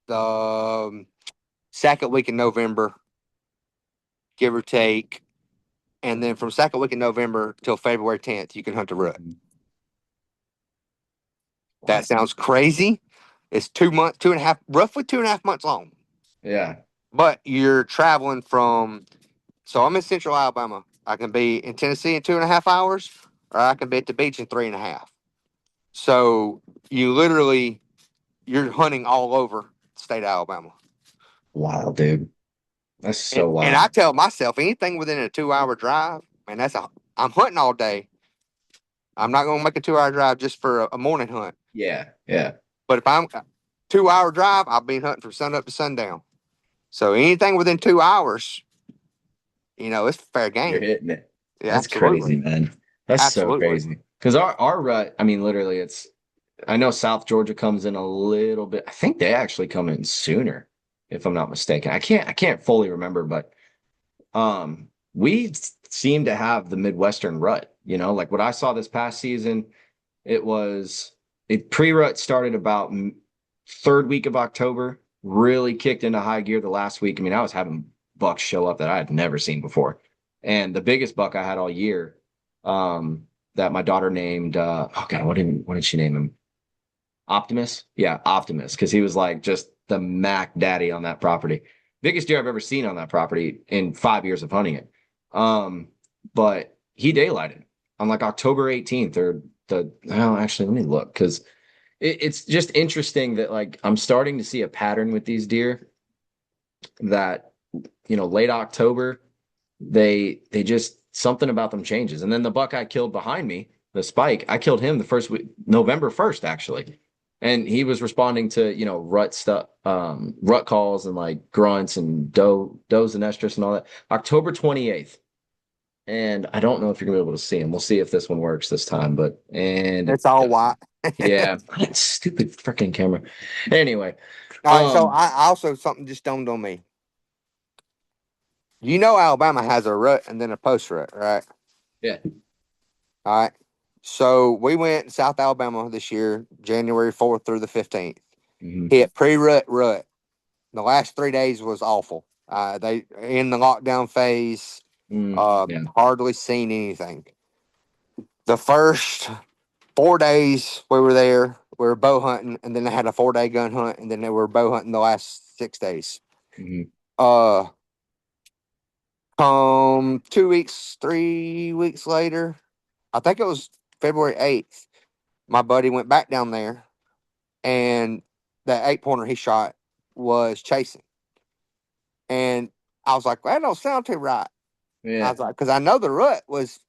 the second week in November, give or take. And then from second week in November till February 10th, you can hunt a rut. That sounds crazy. It's 2 months, 2.5, roughly 2.5 months long. Yeah. But you're traveling so I'm in central Alabama. I can be in Tennessee in 2.5 hours, or I can be at the beach in 3.5. So you're hunting all over the state of Alabama. Wow, dude. That's so And I wild. tell myself anything within a 2 hour drive, man, I'm hunting all day. I'm not going to make a 2 hour drive just for a morning hunt. Yeah. Yeah. But if I'm 2 hour drive, I'll be hunting from sun up to sundown. So anything within 2 hours, it's fair You're game. hitting it. Yeah, That's absolutely. crazy, man. That's so Absolutely. crazy. Because our rut, I mean, literally, I know South Georgia comes in a little bit. I think they actually come in sooner, if I'm not mistaken. I can't fully remember, but we seem to have the Midwestern rut. Like what I saw this past season, it pre-rut started about third week of October, really kicked into high gear the last week. I mean, I was having bucks show up that I had never seen before. And the biggest buck I had all year, that my daughter named, oh God, what did she name him? Optimus? Yeah, Optimus, because he was like just the Mac daddy on that property. Biggest deer I've ever seen on that property in 5 years of hunting it. But he daylighted on like October 18th or well, actually, let me look because it's just interesting that like I'm starting to see a pattern with these deer that, late October, they just something about them changes. And then the buck I killed behind me, the spike, I killed him the first week, November 1st, actually. And he was responding to, rut stuff, rut calls and like grunts and does and estrus and all that. October 28th. And I don't know if you're gonna be able to see him. We'll see if this one works this time, and It's all white. yeah, stupid freaking camera. Anyway, All right, so I also something just dawned on me. Alabama has a rut and then a post rut, right? yeah. All right. So we went to South Alabama this year, January 4th through the 15th. Mhm. Hit pre-rut rut. The last 3 days was awful. They in the lockdown phase. Yeah. Hardly seen anything. The first 4 days we were there, we were bow hunting, and then they had a 4-day gun hunt, and then they were bow hunting the last 6 days. Mhm. 3 weeks later, I think it was February 8th, my buddy went back down there, and that 8-pointer he shot was chasing. And I was like, well, that don't sound too right. I Yeah. was like, because I know the rut was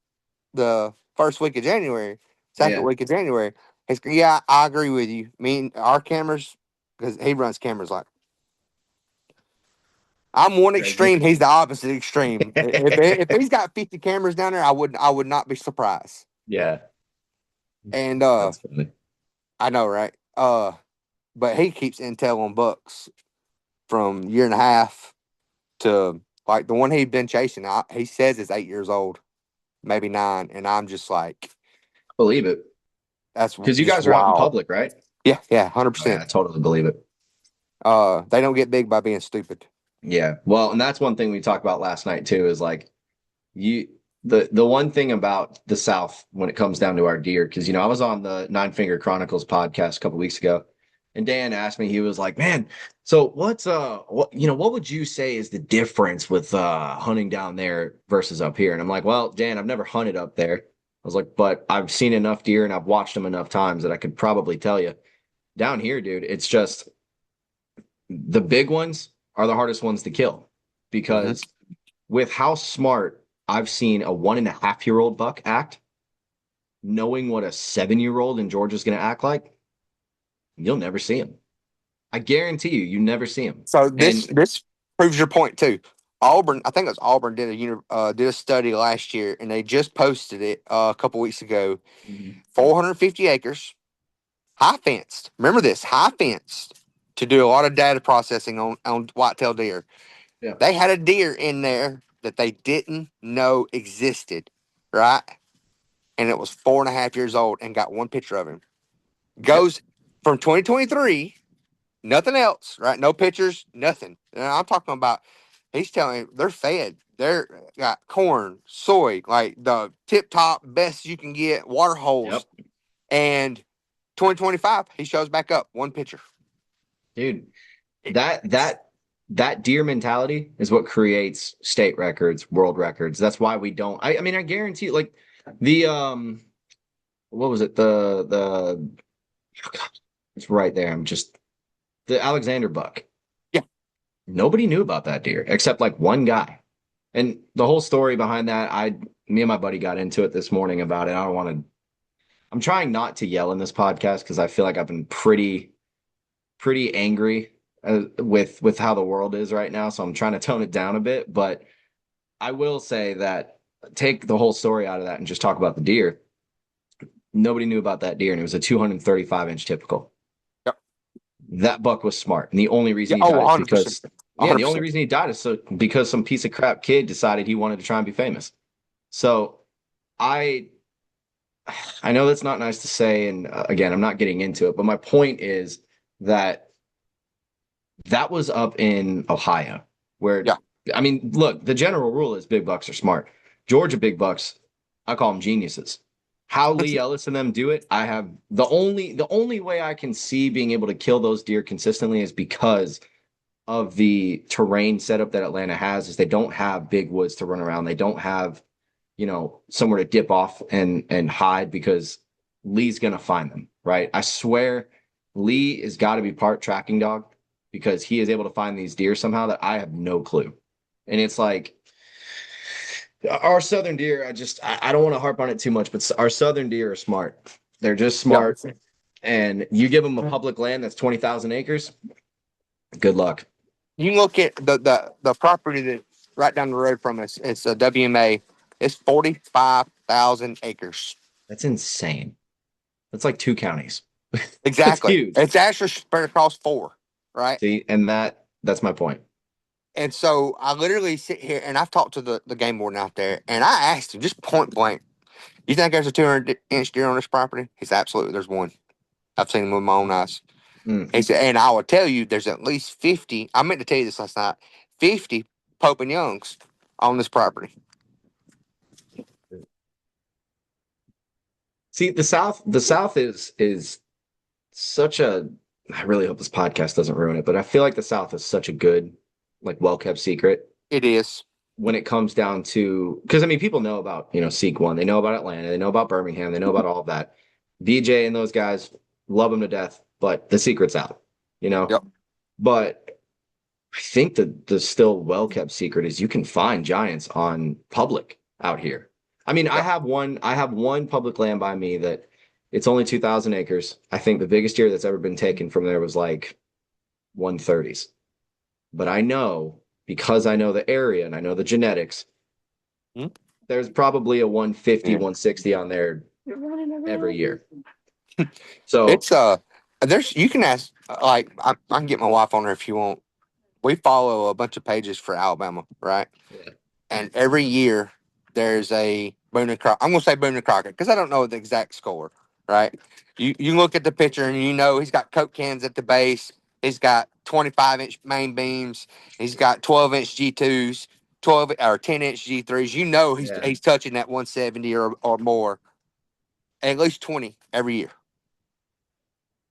the first week of January, second Yeah. week of January. He's, yeah, I agree with you. Our cameras, because he runs cameras like I'm one Crazy. extreme. He's the opposite extreme. If he's got 50 cameras down there, I would not be surprised. Yeah. And That's funny. I know, right? But he keeps intel on bucks from year and a half to like the one he'd been chasing. He says is 8 years old, maybe 9, and I'm just like, Believe it. that's Because you just guys are out in wild. public, right? Yeah, Oh, yeah, I 100%. totally believe it. They don't get big by being stupid. Yeah. Well, and that's one thing we talked about last night too, is like you the one thing about the South when it comes down to our deer, because I was on the Nine Finger Chronicles podcast a couple weeks ago, and Dan asked me, he was like, man, so what would you say is the difference with hunting down there versus up here? And I'm like, well, Dan, I've never hunted up there. I was like, but I've seen enough deer and I've watched them enough times that I could probably tell you. Down here, dude, it's just the big ones are the hardest ones to kill Mm-hmm. because with how smart I've seen a 1.5-year-old buck act, knowing what a 7-year-old in Georgia is going to act like, you'll never see him. I guarantee you never see him. So And this proves your point too. Auburn, I think it was Auburn, did a study last year, and they just posted it a couple weeks ago. 450 acres, high fenced. Remember this, high fenced to do a lot of data processing on whitetail deer. yeah, They had a deer in there that they didn't know existed, right? And it was 4.5 years old and got one picture of him. Goes from 2023, nothing else, right? No pictures, nothing. And I'm talking about, he's telling they're fed. They're got corn, soy, like the tip top best you can get, water holes. yep, And 2025, he shows back up, one picture. dude. That deer mentality is what creates state records, world records. That's why we don't. I mean, I guarantee you, like the what was it? The oh God, it's right there. I'm just the Alexander buck. Yeah. Nobody knew about that deer except like one guy. And the whole story behind that, me and my buddy got into it this morning about it. I'm trying not to yell in this podcast because I feel like I've been pretty angry with how the world is right now. So I'm trying to tone it down a bit. But I will say that take the whole story out of that and just talk about the deer. Nobody knew about that deer, and it was a 235-inch typical. Yep. That buck was smart, and the only reason he Oh, died is 100%. because 100%. the only reason he died is because some piece of crap kid decided he wanted to try and be famous. So I know that's not nice to say, and again, I'm not getting into it, but my point is that That was up in Ohio, where, Yeah. I mean, look, the general rule is big bucks are smart. Georgia big bucks, I call them geniuses. How Lee Ellis and them do it, I have the only way I can see being able to kill those deer consistently is because of the terrain setup that Atlanta has. Is they don't have big woods to run around. They don't have, somewhere to dip off and hide because Lee's gonna find them, right? I swear Lee has got to be part tracking dog because he is able to find these deer somehow that I have no clue. And it's like our southern deer, I don't want to harp on it too much, but our southern deer are smart. They're just smart. Yeah. And you give them a public land that's 20,000 acres, good luck. You can look at the property that right down the road from us. It's a WMA. It's 45,000 acres. That's insane. That's like 2 counties. That's Exactly. huge. It's actually spread across 4, right? See, and that's my point. And so I literally sit here and I've talked to the game warden out there, and I asked him just point blank, "You think there's a 200-inch deer on this property?" He said, "Absolutely, there's one. I've seen him with my own eyes." Mm. He said, "And I will tell you, there's at least 50. I meant to tell you this last night. 50 Pope and Youngs on this property." See, the South is such a, I really hope this podcast doesn't ruin it, but I feel like the South is such a good, like, well-kept secret It is. when it comes down to, because I mean, people know about, Seek One, they know about Atlanta, they know about Birmingham, they know about all of that. BJ and those guys love them to death, but the secret's out, you know. Yep. But I think the still well-kept secret is you can find giants on public out here. I mean, Yep. I have one public land by me that it's only 2,000 acres. I think the biggest deer that's ever been taken from there was like 130s. But I know, because I know the area and I know the genetics, Hmm? there's probably a 150, Yeah. 160 on there every year. So It's there's you can ask like I can get my wife on there if you want. We follow a bunch of pages for Alabama, right? yeah, And every year there's a Boone and Crockett. I'm gonna say Boone and Crockett because I don't know the exact score, right? You look at the picture and you know he's got Coke cans at the base. He's got 25-inch main beams. He's got 12-inch G2s, 12 or 10-inch G3s. You know yeah, he's touching that 170 or more, at least 20 every year.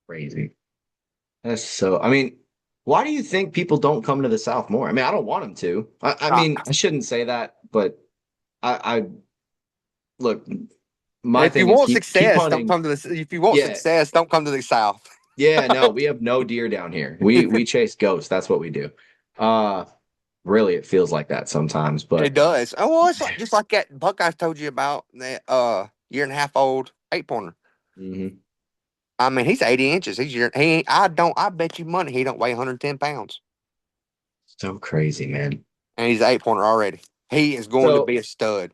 crazy. That's so, I mean, why do you think people don't come to the South more? I mean, I don't want them to. I Uh, mean, I shouldn't say that, but I look, my if you thing is want keep success, don't hunting. come to the. If you want Yeah, success, don't come to the South. yeah, no, we have no deer down here. We chase ghosts. That's what we do. Uh, really, it feels like that sometimes, It but does. Oh, well, it's like, just like that buck I told you about, that year and a half old 8-pointer. mhm. I mean, he's 80 inches. He ain't, I bet you money he don't weigh 110 pounds. So crazy, man. And he's an 8-pointer already. He is going to So be a stud.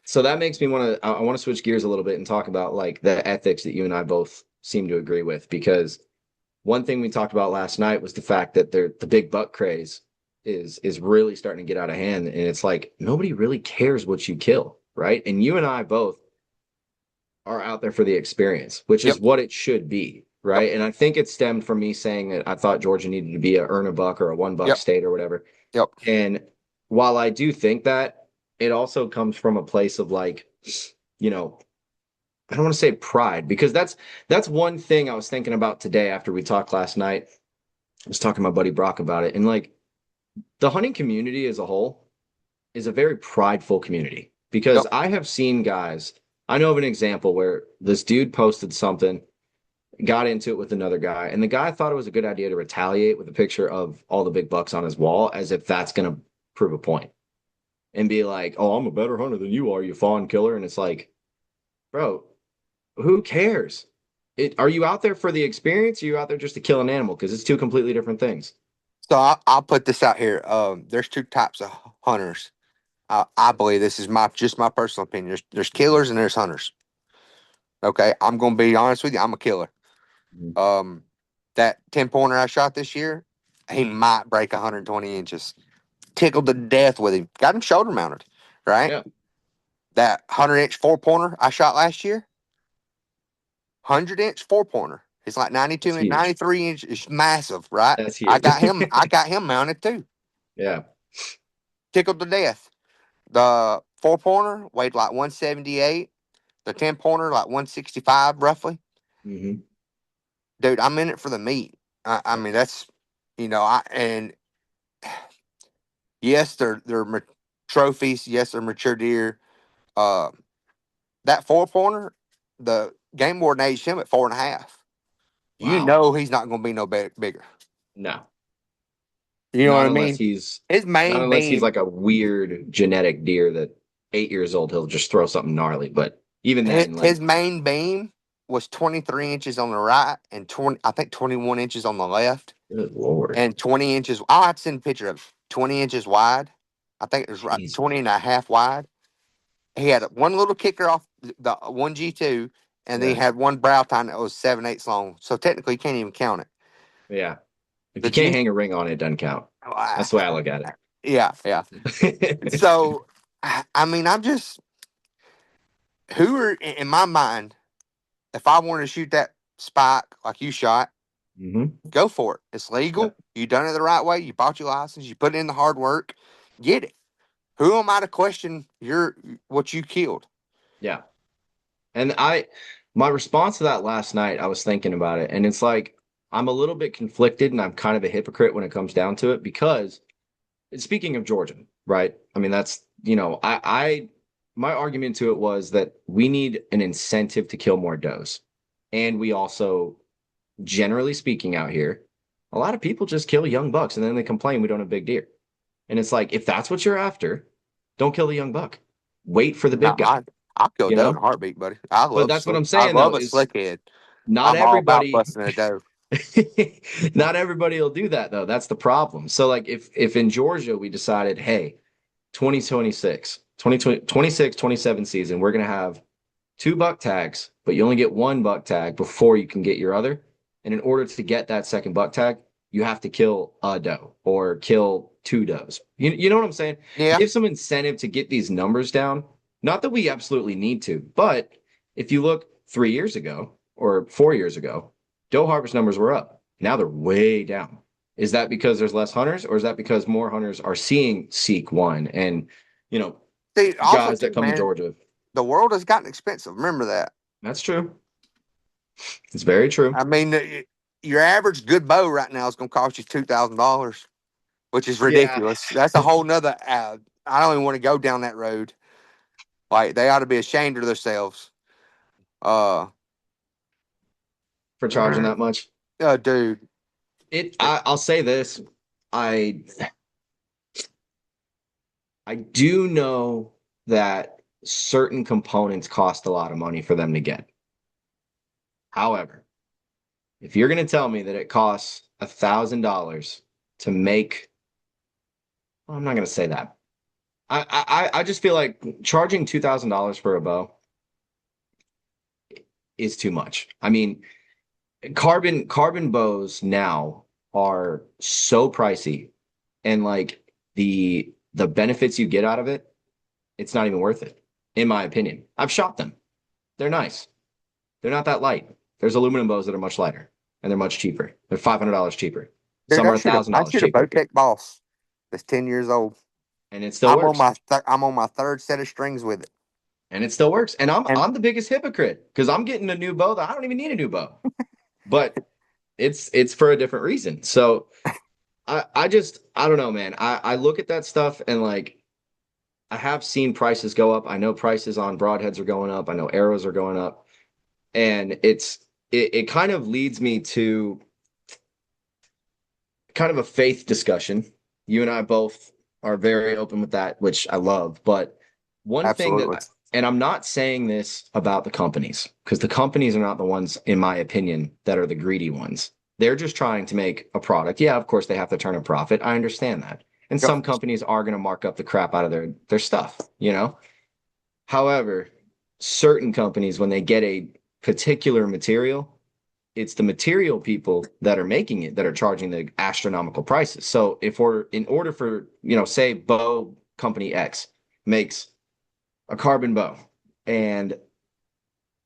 so that makes me want to I want to switch gears a little bit and talk about like the ethics that you and I both seem to agree with, because one thing we talked about last night was the fact that the big buck craze is really starting to get out of hand, and it's like nobody really cares what you kill, right? And you and I both are out there for the experience, which Yep. is what it should be, Yep. right? And I think it stemmed from me saying that I thought Georgia needed to be a earn a buck or a $1 Yep. state or whatever. Yep. And while I do think that, it also comes from a place of like, you know, I don't want to say pride, because that's one thing I was thinking about today after we talked last night. I was talking to my buddy Brock about it, and like the hunting community as a whole is a very prideful community, because Yep. I have seen guys. I know of an example where this dude posted something, got into it with another guy, and the guy thought it was a good idea to retaliate with a picture of all the big bucks on his wall, as if that's going to prove a point, and be like, "Oh, I'm a better hunter than you are, you fawn killer." And it's like, bro, who cares? Are you out there for the experience? Or are you out there just to kill an animal? Because it's two completely different things. So I'll put this out here. There's two types of hunters. I believe this is just my personal opinion. There's killers and there's hunters. Okay, I'm gonna be honest with you. I'm a killer. Mhm. That 10-pointer I shot this year, he might break 120 inches. Tickled to death with him. Got him shoulder mounted, right? Yeah. That 100-inch 4-pointer I shot last year, 100-inch 4-pointer. It's like 92 That's and huge. 93 inch. It's massive, right? That's huge. I got him. I got him mounted too. Yeah. Tickled to death. The 4-pointer weighed like 178. The 10-pointer like 165 roughly. Mm-hmm. Dude, I'm in it for the meat. I mean, that's and yes, they're trophies. Yes, they're mature deer. Uh, that 4-pointer, the game warden aged him at 4.5. You Wow. know he's not going to be no bigger. No. You know what Not I unless mean? he's His not main unless he's beam, like a weird genetic deer that 8 years old, he'll just throw something gnarly. But even then, like, his main beam was 23 inches on the right and 21 inches on the left good Lord. and 20 inches. I'll have to send a picture of it. 20 inches wide. I think it was right Jeez. 20 and a half wide. He had one little kicker off the one G2, and then he Yeah. had one brow tine that was 7/8 long. So technically, you can't even count it. Yeah. If The you can't G, hang a ring on it, it doesn't count. That's the way I look at yeah. it. So, I mean, I'm just who are in my mind. If I wanted to shoot that spike like you shot, Hmm. go for it. It's legal. Yep. You done it the right way. You bought your license. You put in the hard work. Get it. Who am I to question what you killed? Yeah. And my response to that last night, I was thinking about it, and it's like I'm a little bit conflicted and I'm kind of a hypocrite when it comes down to it because speaking of Georgia, right? I mean, that's, my argument to it was that we need an incentive to kill more does. And we also, generally speaking out here, a lot of people just kill young bucks and then they complain we don't have big deer. And it's like, if that's what you're after, don't kill the young buck. Wait for the No, big guy, I'll kill a you doe in a know? heartbeat, buddy. But that's what I'm I saying though, love a is slick head. not I'm all about everybody busting a doe. not everybody will do that though. That's the problem. So like if in Georgia we decided, hey, 2026, 2026, 27 season, we're going to have 2 buck tags, but you only get 1 buck tag before you can get your other. And in order to get that second buck tag, you have to kill a doe or kill 2 does. You know what I'm saying? Yeah. Give some incentive to get these numbers down. Not that we absolutely need to, but if you look 3 years ago or 4 years ago, doe harvest numbers were up. Now they're way down. Is that because there's less hunters, or is that because more hunters are seeing Seek One and you know See, also guys too, that come to man, Georgia? the world has gotten expensive. Remember that. That's true. It's very true. I mean, your average good bow right now is going to cost you $2,000, which is Yeah, ridiculous. That's a whole nother. I don't even want to go down that road. Like they ought to be ashamed of themselves. Uh, for charging that much. dude. I'll say this. I I do know that certain components cost a lot of money for them to get. However, if you're going to tell me that it costs $1,000 to make, well, I'm not going to say that. I just feel like charging $2,000 for a bow is too much. I mean, carbon bows now are so pricey, and like the benefits you get out of it, it's not even worth it, in my opinion. I've shot them. They're nice. They're not that light. There's aluminum bows that are much lighter and they're much cheaper. They're $500 cheaper. Dude, Some are thousand I dollars shoot a cheaper, Bowtech Boss that's 10 years old. and it still works. I'm on my third set of strings with it. And it still works. And I'm And I'm the biggest hypocrite because I'm getting a new bow that I don't even need a new bow, but it's for a different reason. So I don't know, man. I look at that stuff and like I have seen prices go up. I know prices on broadheads are going up. I know arrows are going up, and it kind of leads me to kind of a faith discussion. You and I both are very open with that, which I love. But one thing absolutely. that, and I'm not saying this about the companies, because the companies are not the ones, in my opinion, that are the greedy ones. They're just trying to make a product. Yeah, of course they have to turn a profit. I understand that. And Yep. some companies are going to mark up the crap out of their stuff, you know? However, certain companies, when they get a particular material, it's the material people that are making it that are charging the astronomical prices. So if we're in order for, say bow company X makes a carbon bow and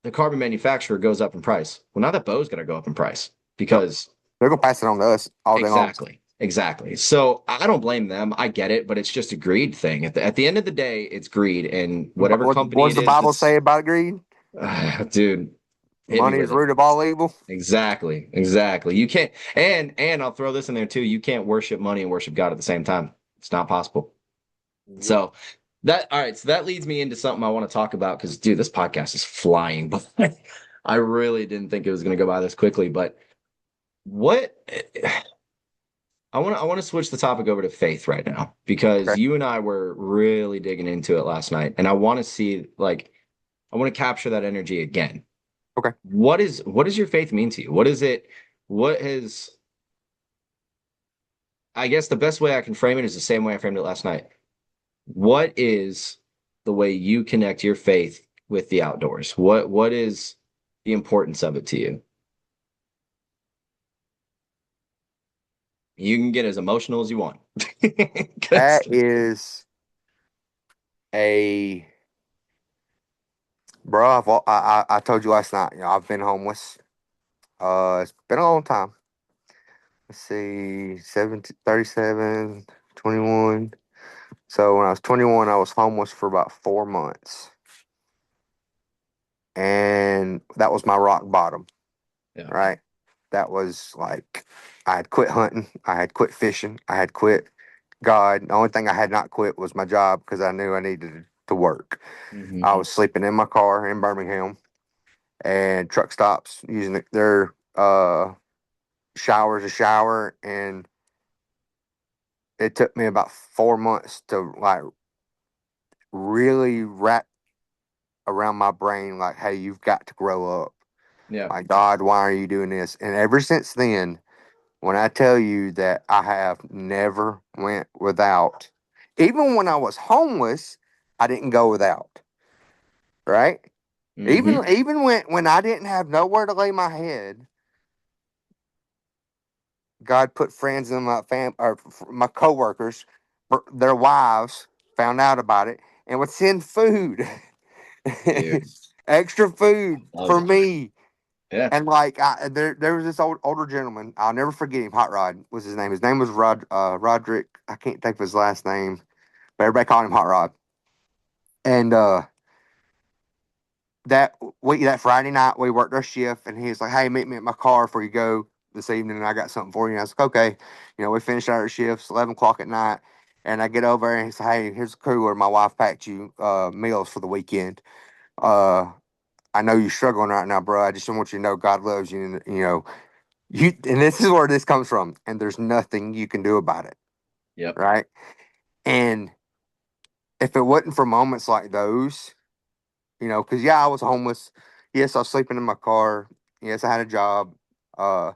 the carbon manufacturer goes up in price. Well, now that bow's going to go up in price Yep. because They're gonna pass it on to us all day long. exactly. So I don't blame them. I get it, but it's just a greed thing. At the end of the day, it's greed, and But whatever what company does it the is, Bible that's say about greed? dude, hit me Money is with it. root of all evil. Exactly. You can't, and I'll throw this in there too. You can't worship money and worship God at the same time. It's not possible. So that all right. So that leads me into something I want to talk about because, dude, this podcast is flying. But I really didn't think it was going to go by this quickly. But what I want to switch the topic over to faith right now because Okay. you and I were really digging into it last night, and I want to see I want to capture that energy again. Okay. What does your faith mean to you? What is it? What has I guess the best way I can frame it is the same way I framed it last night. What is the way you connect your faith with the outdoors? What is the importance of it to you? You can get as emotional as you want. 'Cause- That is a bro. I told you last night. I've been homeless. It's been a long time. Let's see, 17, 37, 21. So when I was 21, I was homeless for about 4 months, and that was my rock bottom. yeah. Right. That was like I had quit hunting. I had quit fishing. I had quit God. The only thing I had not quit was my job because I knew I needed to work. Mhm. I was sleeping in my car in Birmingham and truck stops using their showers to shower. And it took me about 4 months to like really wrap around my brain, like, hey, you've got to grow up. Yeah. Like, God, why are you doing this? And ever since then, when I tell you that I have never went without, even when I was homeless, I didn't go without, right? Hmm. Even when I didn't have nowhere to lay my head, God put friends in my my coworkers, their wives found out about it and would send food, Dude. extra food Love for it. me. Yeah. And like there was this older gentleman. I'll never forget him. Hot Rod was his name. His name was Roderick. I can't think of his last name, but everybody called him Hot Rod. And that Friday night we worked our shift, and he was like, "Hey, meet me at my car before you go this evening, and I got something for you." And I was like, "Okay." We finished our shifts 11 o'clock at night, and I get over and he said, "Hey, here's a cooler. My wife packed you meals for the weekend. Uh, I know you're struggling right now, bro. I just want you to know God loves you, and and this is where this comes from. And there's nothing you can do about it, Yep. right? And if it wasn't for moments like those, because yeah, I was homeless. Yes, I was sleeping in my car. Yes, I had a job. Uh,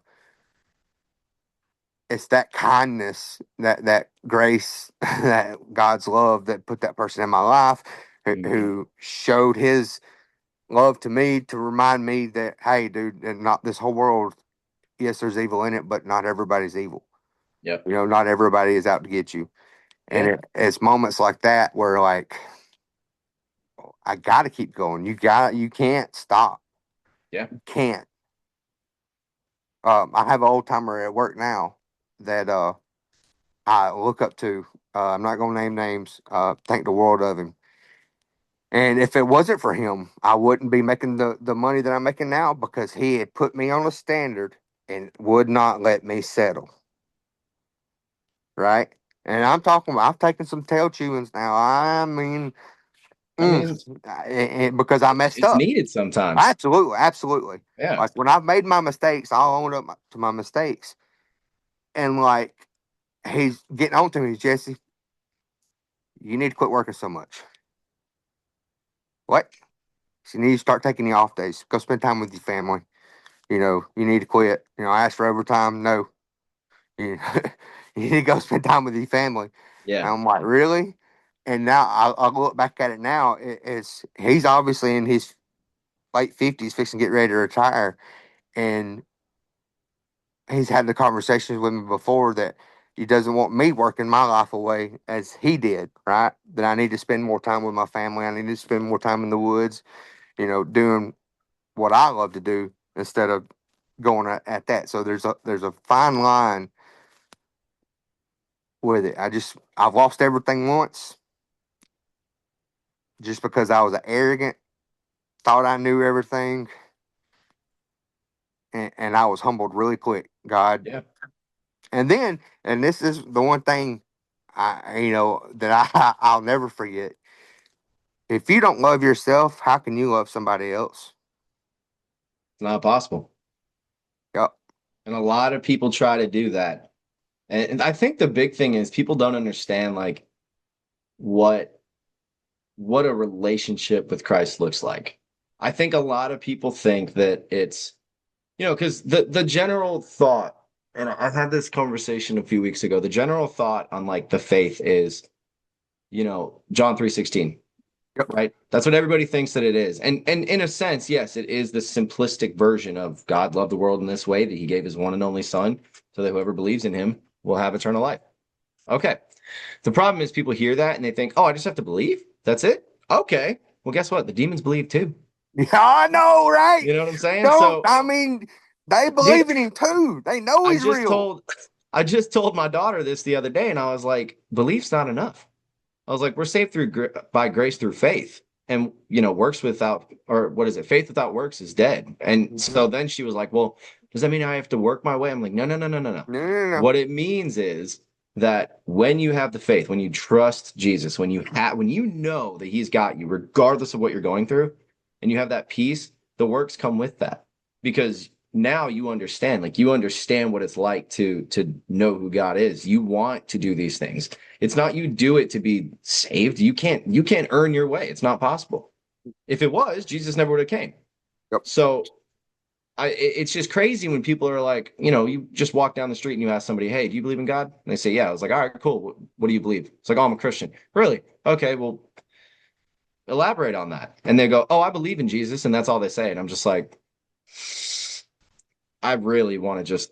it's that kindness, that grace, that God's love that put that person in my life, Mhm. who showed His love to me to remind me that, hey, dude, and not this whole world. Yes, there's evil in it, but not everybody's evil. Yep. Not everybody is out to get you. And Yeah. it's moments like that where like I got to keep going. You can't stop. Yeah. You can't. I have an old timer at work now that I look up to. I'm not gonna name names. Think the world of him. And if it wasn't for him, I wouldn't be making the money that I'm making now because he had put me on a standard and would not let me settle. Right. And I'm talking. I've taken some tail chewings now. I mean, I mean, because I messed it's up. needed sometimes. Absolutely, absolutely. Yeah. Like when I've made my mistakes, I'll own up to my mistakes. And like he's getting on to me, Jesse. You need to quit working so much. What? So you need to start taking the off days. Go spend time with your family. You need to quit. Ask for overtime. No. You, you need to go spend time with your family. And Yeah. I'm like, really? And now I look back at it now. He's obviously in his late 50s, fixing to get ready to retire. And he's had the conversations with me before that he doesn't want me working my life away as he did, right? That I need to spend more time with my family. I need to spend more time in the woods, doing what I love to do instead of going at that. So there's a fine line with it. I've lost everything once just because I was arrogant, thought I knew everything, and I was humbled really quick. God, Yeah. and this is the one thing that I'll never forget. If you don't love yourself, how can you love somebody else? It's not possible. Yep. And a lot of people try to do that. And I think the big thing is people don't understand like what a relationship with Christ looks like. I think a lot of people think that it's, because the general thought, and I had this conversation a few weeks ago, the general thought on like the faith is, John 3:16, Yep. right? That's what everybody thinks that it is. And in a sense, yes, it is the simplistic version of God loved the world in this way that he gave his one and only son so that whoever believes in him will have eternal life. Okay. The problem is people hear that and they think, oh, I just have to believe. That's it. Okay. Well, guess what? The demons believe too. Yeah, I know, right? You know what I'm saying? Don't So, I mean they dude, believe in him too. They know I he's just real. told I just told my daughter this the other day, and I was like, belief's not enough. I was like, we're saved by grace through faith, and works without, or what is it? Faith without works is dead. And so then she was like, well, does that mean I have to work my way? I'm like, no, no, no, no, no, no. No, no, no. What it means is that when you have the faith, when you trust Jesus, when you know that he's got you, regardless of what you're going through, and you have that peace, the works come with that. Because now you understand, like you understand what it's like to know who God is. You want to do these things. It's not you do it to be saved. You can't earn your way. It's not possible. If it was, Jesus never would have came. Yep. So it's just crazy when people are like, you just walk down the street and you ask somebody, hey, do you believe in God? And they say, yeah. I was like, all right, cool. What do you believe? It's like, oh, I'm a Christian. Really? Okay, well, elaborate on that. And they go, oh, I believe in Jesus. And that's all they say. And I'm just like, I really want to just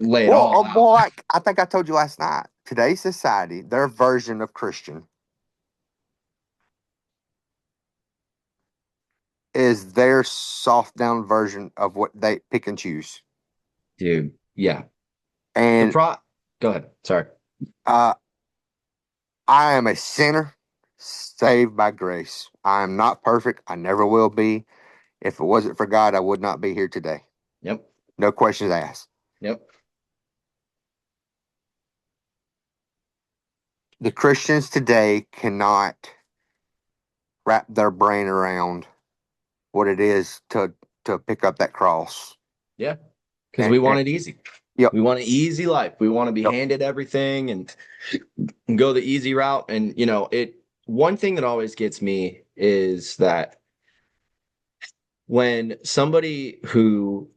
lay it all out. Well, like I think I told you last night. Today's society, their version of Christian is their soft down version of what they pick and choose. Dude, yeah. And Go ahead. Sorry. I am a sinner saved by grace. I am not perfect. I never will be. If it wasn't for God, I would not be here today. Yep. No questions asked. Yep. The Christians today cannot wrap their brain around what it is to pick up that cross. Yeah. Because we want it easy. Yep. We want an easy life. We want to be Yep. handed everything and go the easy route. And one thing that always gets me is that when somebody who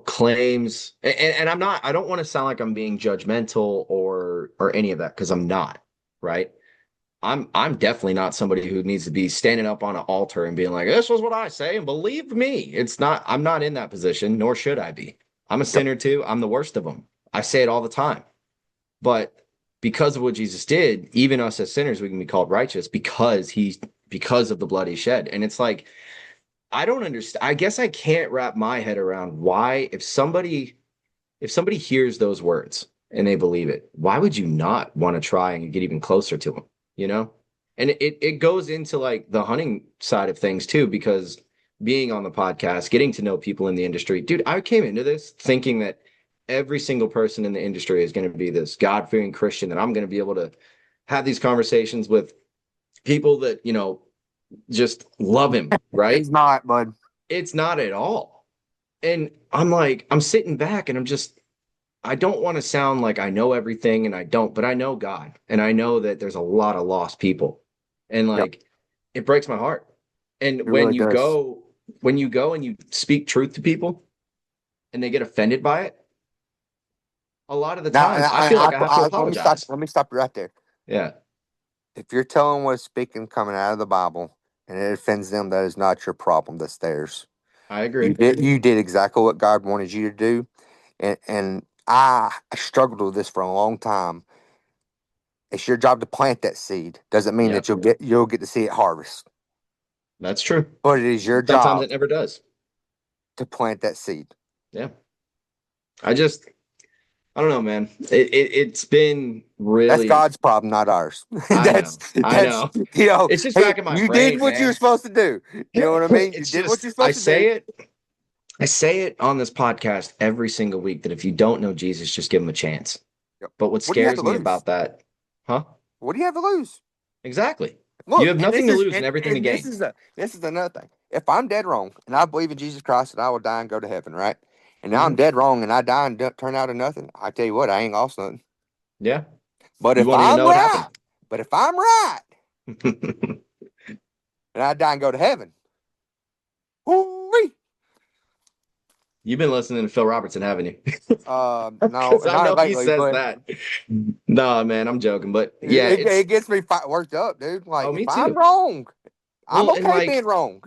claims, and I don't want to sound like I'm being judgmental or any of that, because I'm not, right? I'm definitely not somebody who needs to be standing up on an altar and being like, this was what I say, and believe me. I'm not in that position, nor should I be. I'm a sinner too. I'm the worst of them. I say it all the time. But because of what Jesus did, even us as sinners, we can be called righteous because of the blood he shed. And it's like, I don't understand. I guess I can't wrap my head around why, if somebody hears those words and they believe it, why would you not want to try and get even closer to them? And it goes into like the hunting side of things too, because being on the podcast, getting to know people in the industry, dude, I came into this thinking that every single person in the industry is going to be this God-fearing Christian, that I'm going to be able to have these conversations with people that, just love him, right? It's not, bud. It's not at all. And I'm like, I'm sitting back and I don't want to sound like I know everything, and I don't, but I know God, and I know that there's a lot of lost people. And like, it breaks my heart. And It really does. when you go and you speak truth to people and they get offended by it, a lot of the Now, times I feel like I have to let me stop. apologize. Let me stop you right there. Yeah, If you're telling what's speaking coming out of the Bible and it offends them, that is not your problem. That's theirs. I agree. You did exactly what God wanted you to do, and I struggled with this for a long time. It's your job to plant that seed. Doesn't mean Yep. that you'll get to see it harvest. That's true. But it is your Sometimes job it never does. to plant that seed. Yeah. I don't know, man. It's been really. That's God's problem, not ours. I know. I That's know. you know. It's just Hey, back in my you did brain, what you were man. supposed to do. You know what I mean? You It's did what just you're supposed to do. I say it on this podcast every single week that if you don't know Jesus, just give him a chance. Yep. But what What do you have scares to me lose? about that, huh? What do you have to lose? Exactly. You Look, have and nothing this to is lose and everything to gain. this is another thing. If I'm dead wrong and I believe in Jesus Christ and I will die and go to heaven, right? And now I'm Mhm. dead wrong and I die and turn out of nothing. I tell you what, I ain't lost nothing. Yeah. But You if won't even I'm know what right, happened. and I die and go to heaven, whoo-wee. You've been listening to Phil Robertson, haven't you? No, Because I not know he lately, says but that. No, man, I'm joking. But yeah, it gets me worked up, dude. Like oh, if me I'm too. wrong, I'm Well, and okay like being wrong.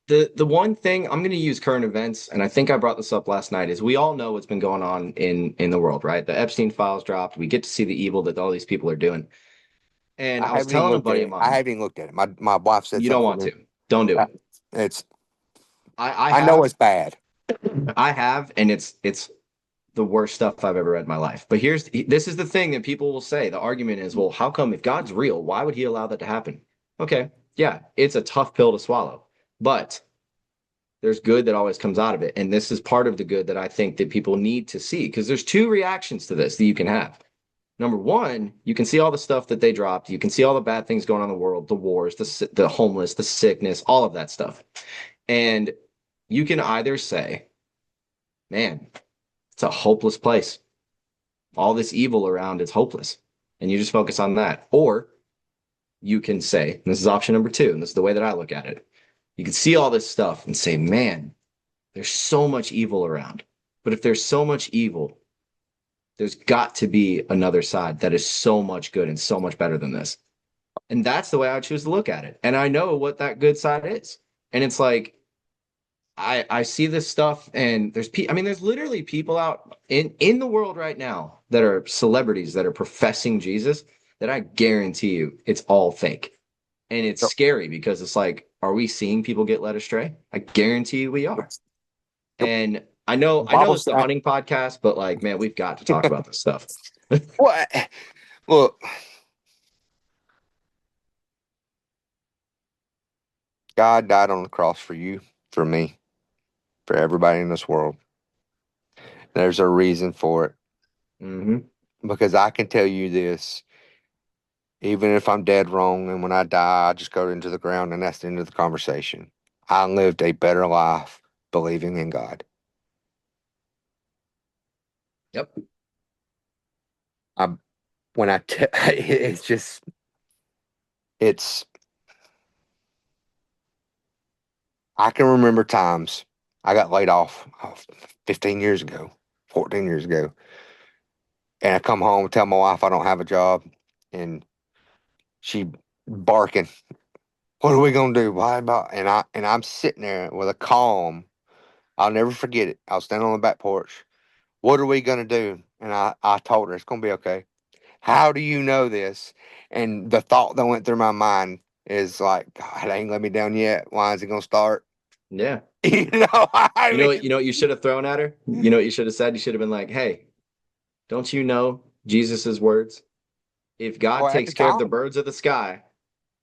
the one thing I'm going to use current events, and I think I brought this up last night, is we all know what's been going on in the world, right? The Epstein files dropped. We get to see the evil that all these people are doing. And I I was haven't even telling a looked at buddy of it. I mine, haven't even looked at it. My wife said you don't something want to me. to. Don't do it. It's I I know have. it's bad. I have, and it's the worst stuff I've ever read in my life. But this is the thing that people will say. The argument is, well, how come if God's real, why would he allow that to happen? Okay, yeah, it's a tough pill to swallow, but there's good that always comes out of it. And this is part of the good that I think that people need to see because there's two reactions to this that you can have. Number one, you can see all the stuff that they dropped. You can see all the bad things going on in the world, the wars, the homeless, the sickness, all of that stuff. And you can either say, man, it's a hopeless place. All this evil around, it's hopeless. And you just focus on that. Or you can say, this is option number two, and this is the way that I look at it. You can see all this stuff and say, man, there's so much evil around. But if there's so much evil, there's got to be another side that is so much good and so much better than this. And that's the way I choose to look at it. And I know what that good side is. And it's like, I see this stuff and there's literally people out in the world right now that are celebrities that are professing Jesus that I guarantee you it's all fake. And it's Yep. scary because it's like, are we seeing people get led astray? I guarantee you we are. Yep. And I know it's the hunting podcast, but like, man, we've got to talk about this stuff. What? Look, God died on the cross for you, for me, for everybody in this world. There's a reason for it. Mm-hmm. Because I can tell you this, even if I'm dead wrong and when I die, I just go into the ground and that's the end of the conversation. I lived a better life believing in God. Yep. I when I it's just it's I can remember times I got laid off 15 years ago, 14 years ago, and I come home and tell my wife I don't have a job, and she barking, "What are we gonna do? Why about?" And I'm sitting there with a calm. I'll never forget it. I was standing on the back porch. What are we gonna do? And I told her it's gonna be okay. How do you know this? And the thought that went through my mind is like, God, it ain't let me down yet. Why is it gonna start? Yeah. You know, I mean, You know what you should have thrown at her? You know what you should have said? You should have been like, hey, don't you know Jesus's words? If God well, at the takes care of the time, birds of the sky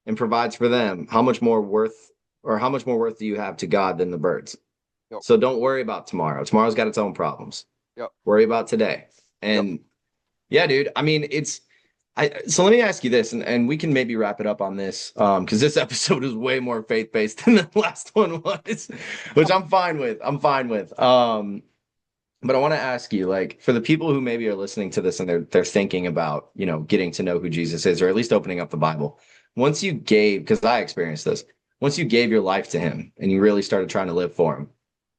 and provides for them, how much more worth do you have to God than the birds? yep, So don't worry about tomorrow. Tomorrow's got its own problems. yep, Worry about today. yep. And yeah, dude, I mean, so let me ask you this, and we can maybe wrap it up on this, because this episode is way more faith-based than the last one was, which I'm fine with. I'm fine with. But I want to ask you, like, for the people who maybe are listening to this and they're thinking about, getting to know who Jesus is, or at least opening up the Bible. Because I experienced this, once you gave your life to him and you really started trying to live for him,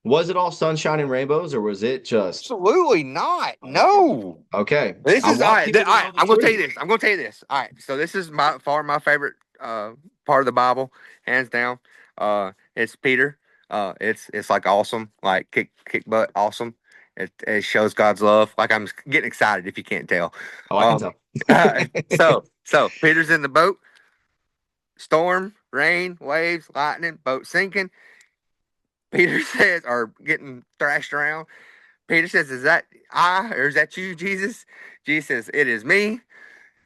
was it all sunshine and rainbows, or was it just Absolutely not. No. okay? This I is all want right. people All to right. know the I'm gonna tell you truth. this. I'm gonna tell you this. All right. So this is my favorite part of the Bible, hands down. It's Peter. It's like awesome, like kick butt, awesome. It shows God's love. Like I'm getting excited if you can't tell. Oh, I can Um, tell. so Peter's in the boat, storm, rain, waves, lightning, boat sinking. Peter says, or getting thrashed around. Peter says, "Is that I, or is that you, Jesus?" Jesus says, "It is me."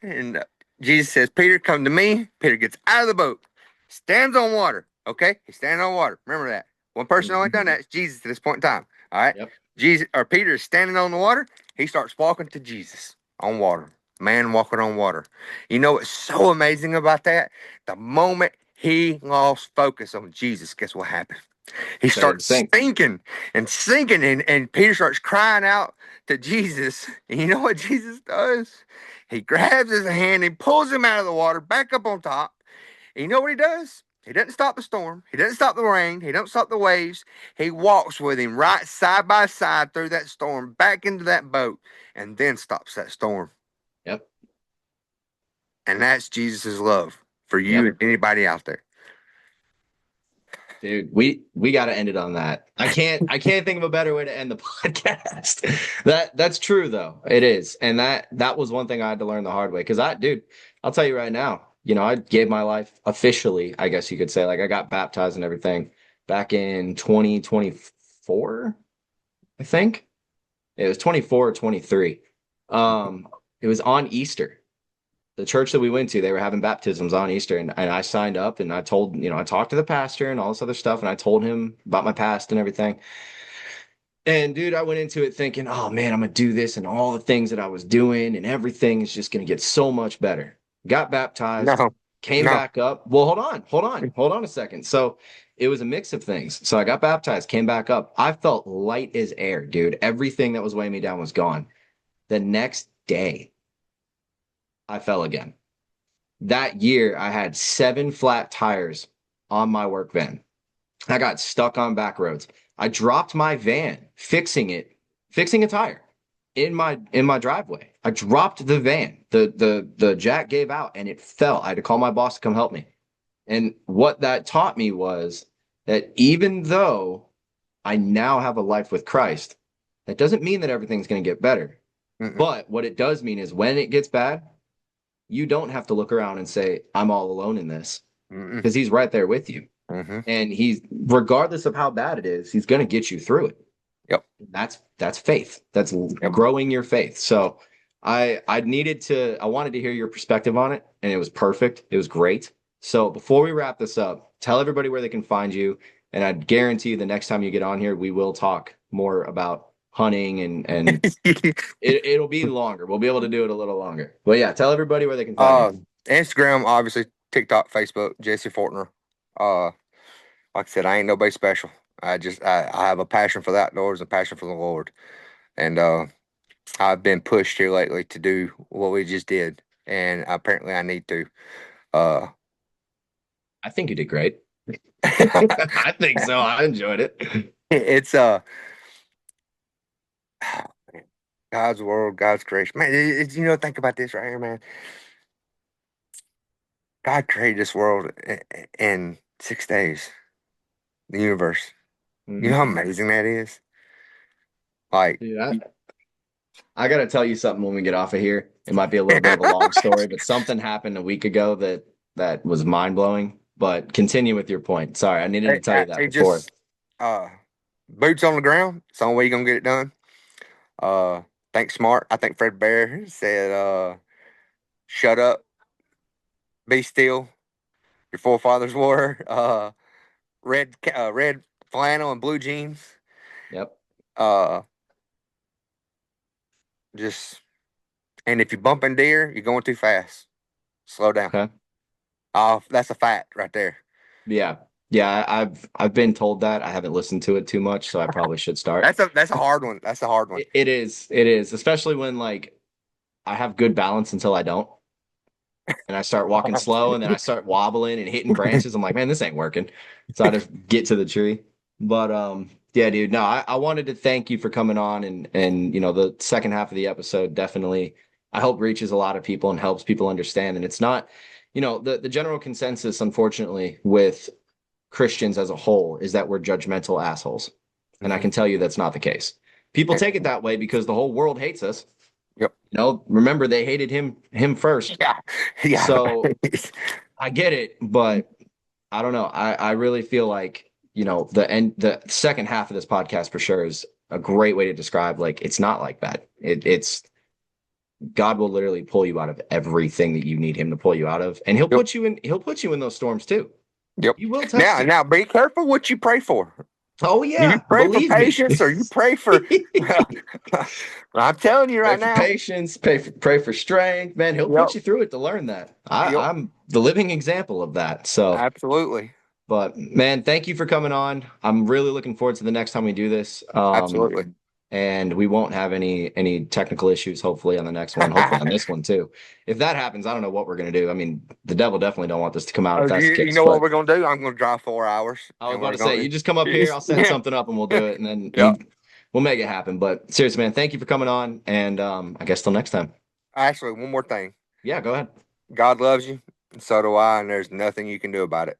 And Jesus says, "Peter, come to me." Peter gets out of the boat, stands on water. Okay, he's standing on water. Remember that. One person only done that. It's Jesus at this point in time. All right. Yep. Jesus or Peter is standing on the water. He starts walking to Jesus on water. Man walking on water. You know what's so amazing about that? The moment he lost focus on Jesus, guess what happened? He Started to starts sink. sinking, and Peter starts crying out to Jesus. And you know what Jesus does? He grabs his hand and pulls him out of the water back up on top. And you know what he does? He doesn't stop the storm. He doesn't stop the rain. He doesn't stop the waves. He walks with him right side by side through that storm, back into that boat, and then stops that storm. Yep. And that's Jesus' love for you Yep. and anybody out there. Dude, we got to end it on that. I can't think of a better way to end the podcast. That's true though. It is. And that was one thing I had to learn the hard way. Dude, I'll tell you right now, I gave my life officially, I guess you could say, like I got baptized and everything back in 2024, I think. It was 24 or 23. It was on Easter. The church that we went to, they were having baptisms on Easter, and I signed up, and I told, I talked to the pastor and all this other stuff, and I told him about my past and everything. And dude, I went into it thinking, oh man, I'm gonna do this, and all the things that I was doing and everything is just gonna get so much better. Got baptized, No, came no. back up. Well, hold on a second. So it was a mix of things. So I got baptized, came back up. I felt light as air, dude. Everything that was weighing me down was gone. The next day, I fell again. That year, I had 7 flat tires on my work van. I got stuck on back roads. I dropped my van fixing a tire in my driveway. I dropped the van. The jack gave out and it fell. I had to call my boss to come help me. And what that taught me was that even though I now have a life with Christ, that doesn't mean that everything's going to get better. Mm-mm. But what it does mean is when it gets bad, you don't have to look around and say, I'm all alone in this, because he's right there with you. Mm-hmm. And he's, regardless of how bad it is, he's going to get you through it. Yep. That's faith. That's growing your faith. So I wanted to hear your perspective on it, and it was perfect. It was great. So before we wrap this up, tell everybody where they can find you. And I guarantee you the next time you get on here, we will talk more about hunting and it'll be longer. We'll be able to do it a little longer. But yeah, tell everybody where they can find you. Instagram, obviously, TikTok, Facebook, Jesse Fortner. Like I said, I ain't nobody special. I have a passion for the outdoors and a passion for the Lord. And I've been pushed here lately to do what we just did. And apparently I need to. I think you did great. I think so. I enjoyed it. It's God's world, God's creation. Man, think about this right here, man. God created this world in 6 days. The universe. You know how amazing that is? Like, dude, I got to tell you something when we get off of here. It might be a little bit of a long story, but something happened a week ago that was mind blowing. But continue with your point. Sorry, I needed to tell you that before. Boots on the ground. It's the only way you're gonna get it done. Think smart. I think Fred Bear said, "Shut up, be still." Your forefathers wore red flannel and blue jeans. Yep. And if you're bumping deer, you're going too fast. Slow down. Okay. That's a fact right there. Yeah. I've been told that. I haven't listened to it too much, so I probably should start. That's a hard one. That's a hard one. It is, especially when like I have good balance until I don't. And I start walking slow, and then I start wobbling and hitting branches. I'm like, man, this ain't working. So I just get to the tree. But yeah, dude. No, I wanted to thank you for coming on, and the second half of the episode definitely I hope reaches a lot of people and helps people understand. And it's not, the general consensus, unfortunately, with Christians as a whole is that we're judgmental assholes. And I can tell you that's not the case. People take it that way because the whole world hates us. Yep. Remember they hated him first. Yeah. So I get it, but I don't know. I really feel like, the second half of this podcast for sure is a great way to describe, like, it's not like that. It's God will literally pull you out of everything that you need him to pull you out of. And Yep. he'll put you in those storms too. Yep. You will test you. Now be careful what you pray for. Oh You yeah, pray for believe me. patience, or you pray for. I'm telling you Pray right for now. patience, pray for strength, man. He'll Yep. put you through it to learn that. Yep. I'm the living example of that. So, Absolutely. but man, thank you for coming on. I'm really looking forward to the next time we do this. Absolutely. And we won't have any technical issues, hopefully, on the next one. Hopefully on this one too. If that happens, I don't know what we're gonna do. I mean, the devil definitely don't want this to come out if that's the You case. know what But we're gonna do? I'm gonna drive 4 hours. I was And about we're to say, gonna. you just come up here, I'll set something up and we'll do it, and then Yep. we'll make it happen. But seriously, man, thank you for coming on, and I guess till next time. Actually, one more thing. Yeah, go ahead. God loves you, and so do I, and there's nothing you can do about it.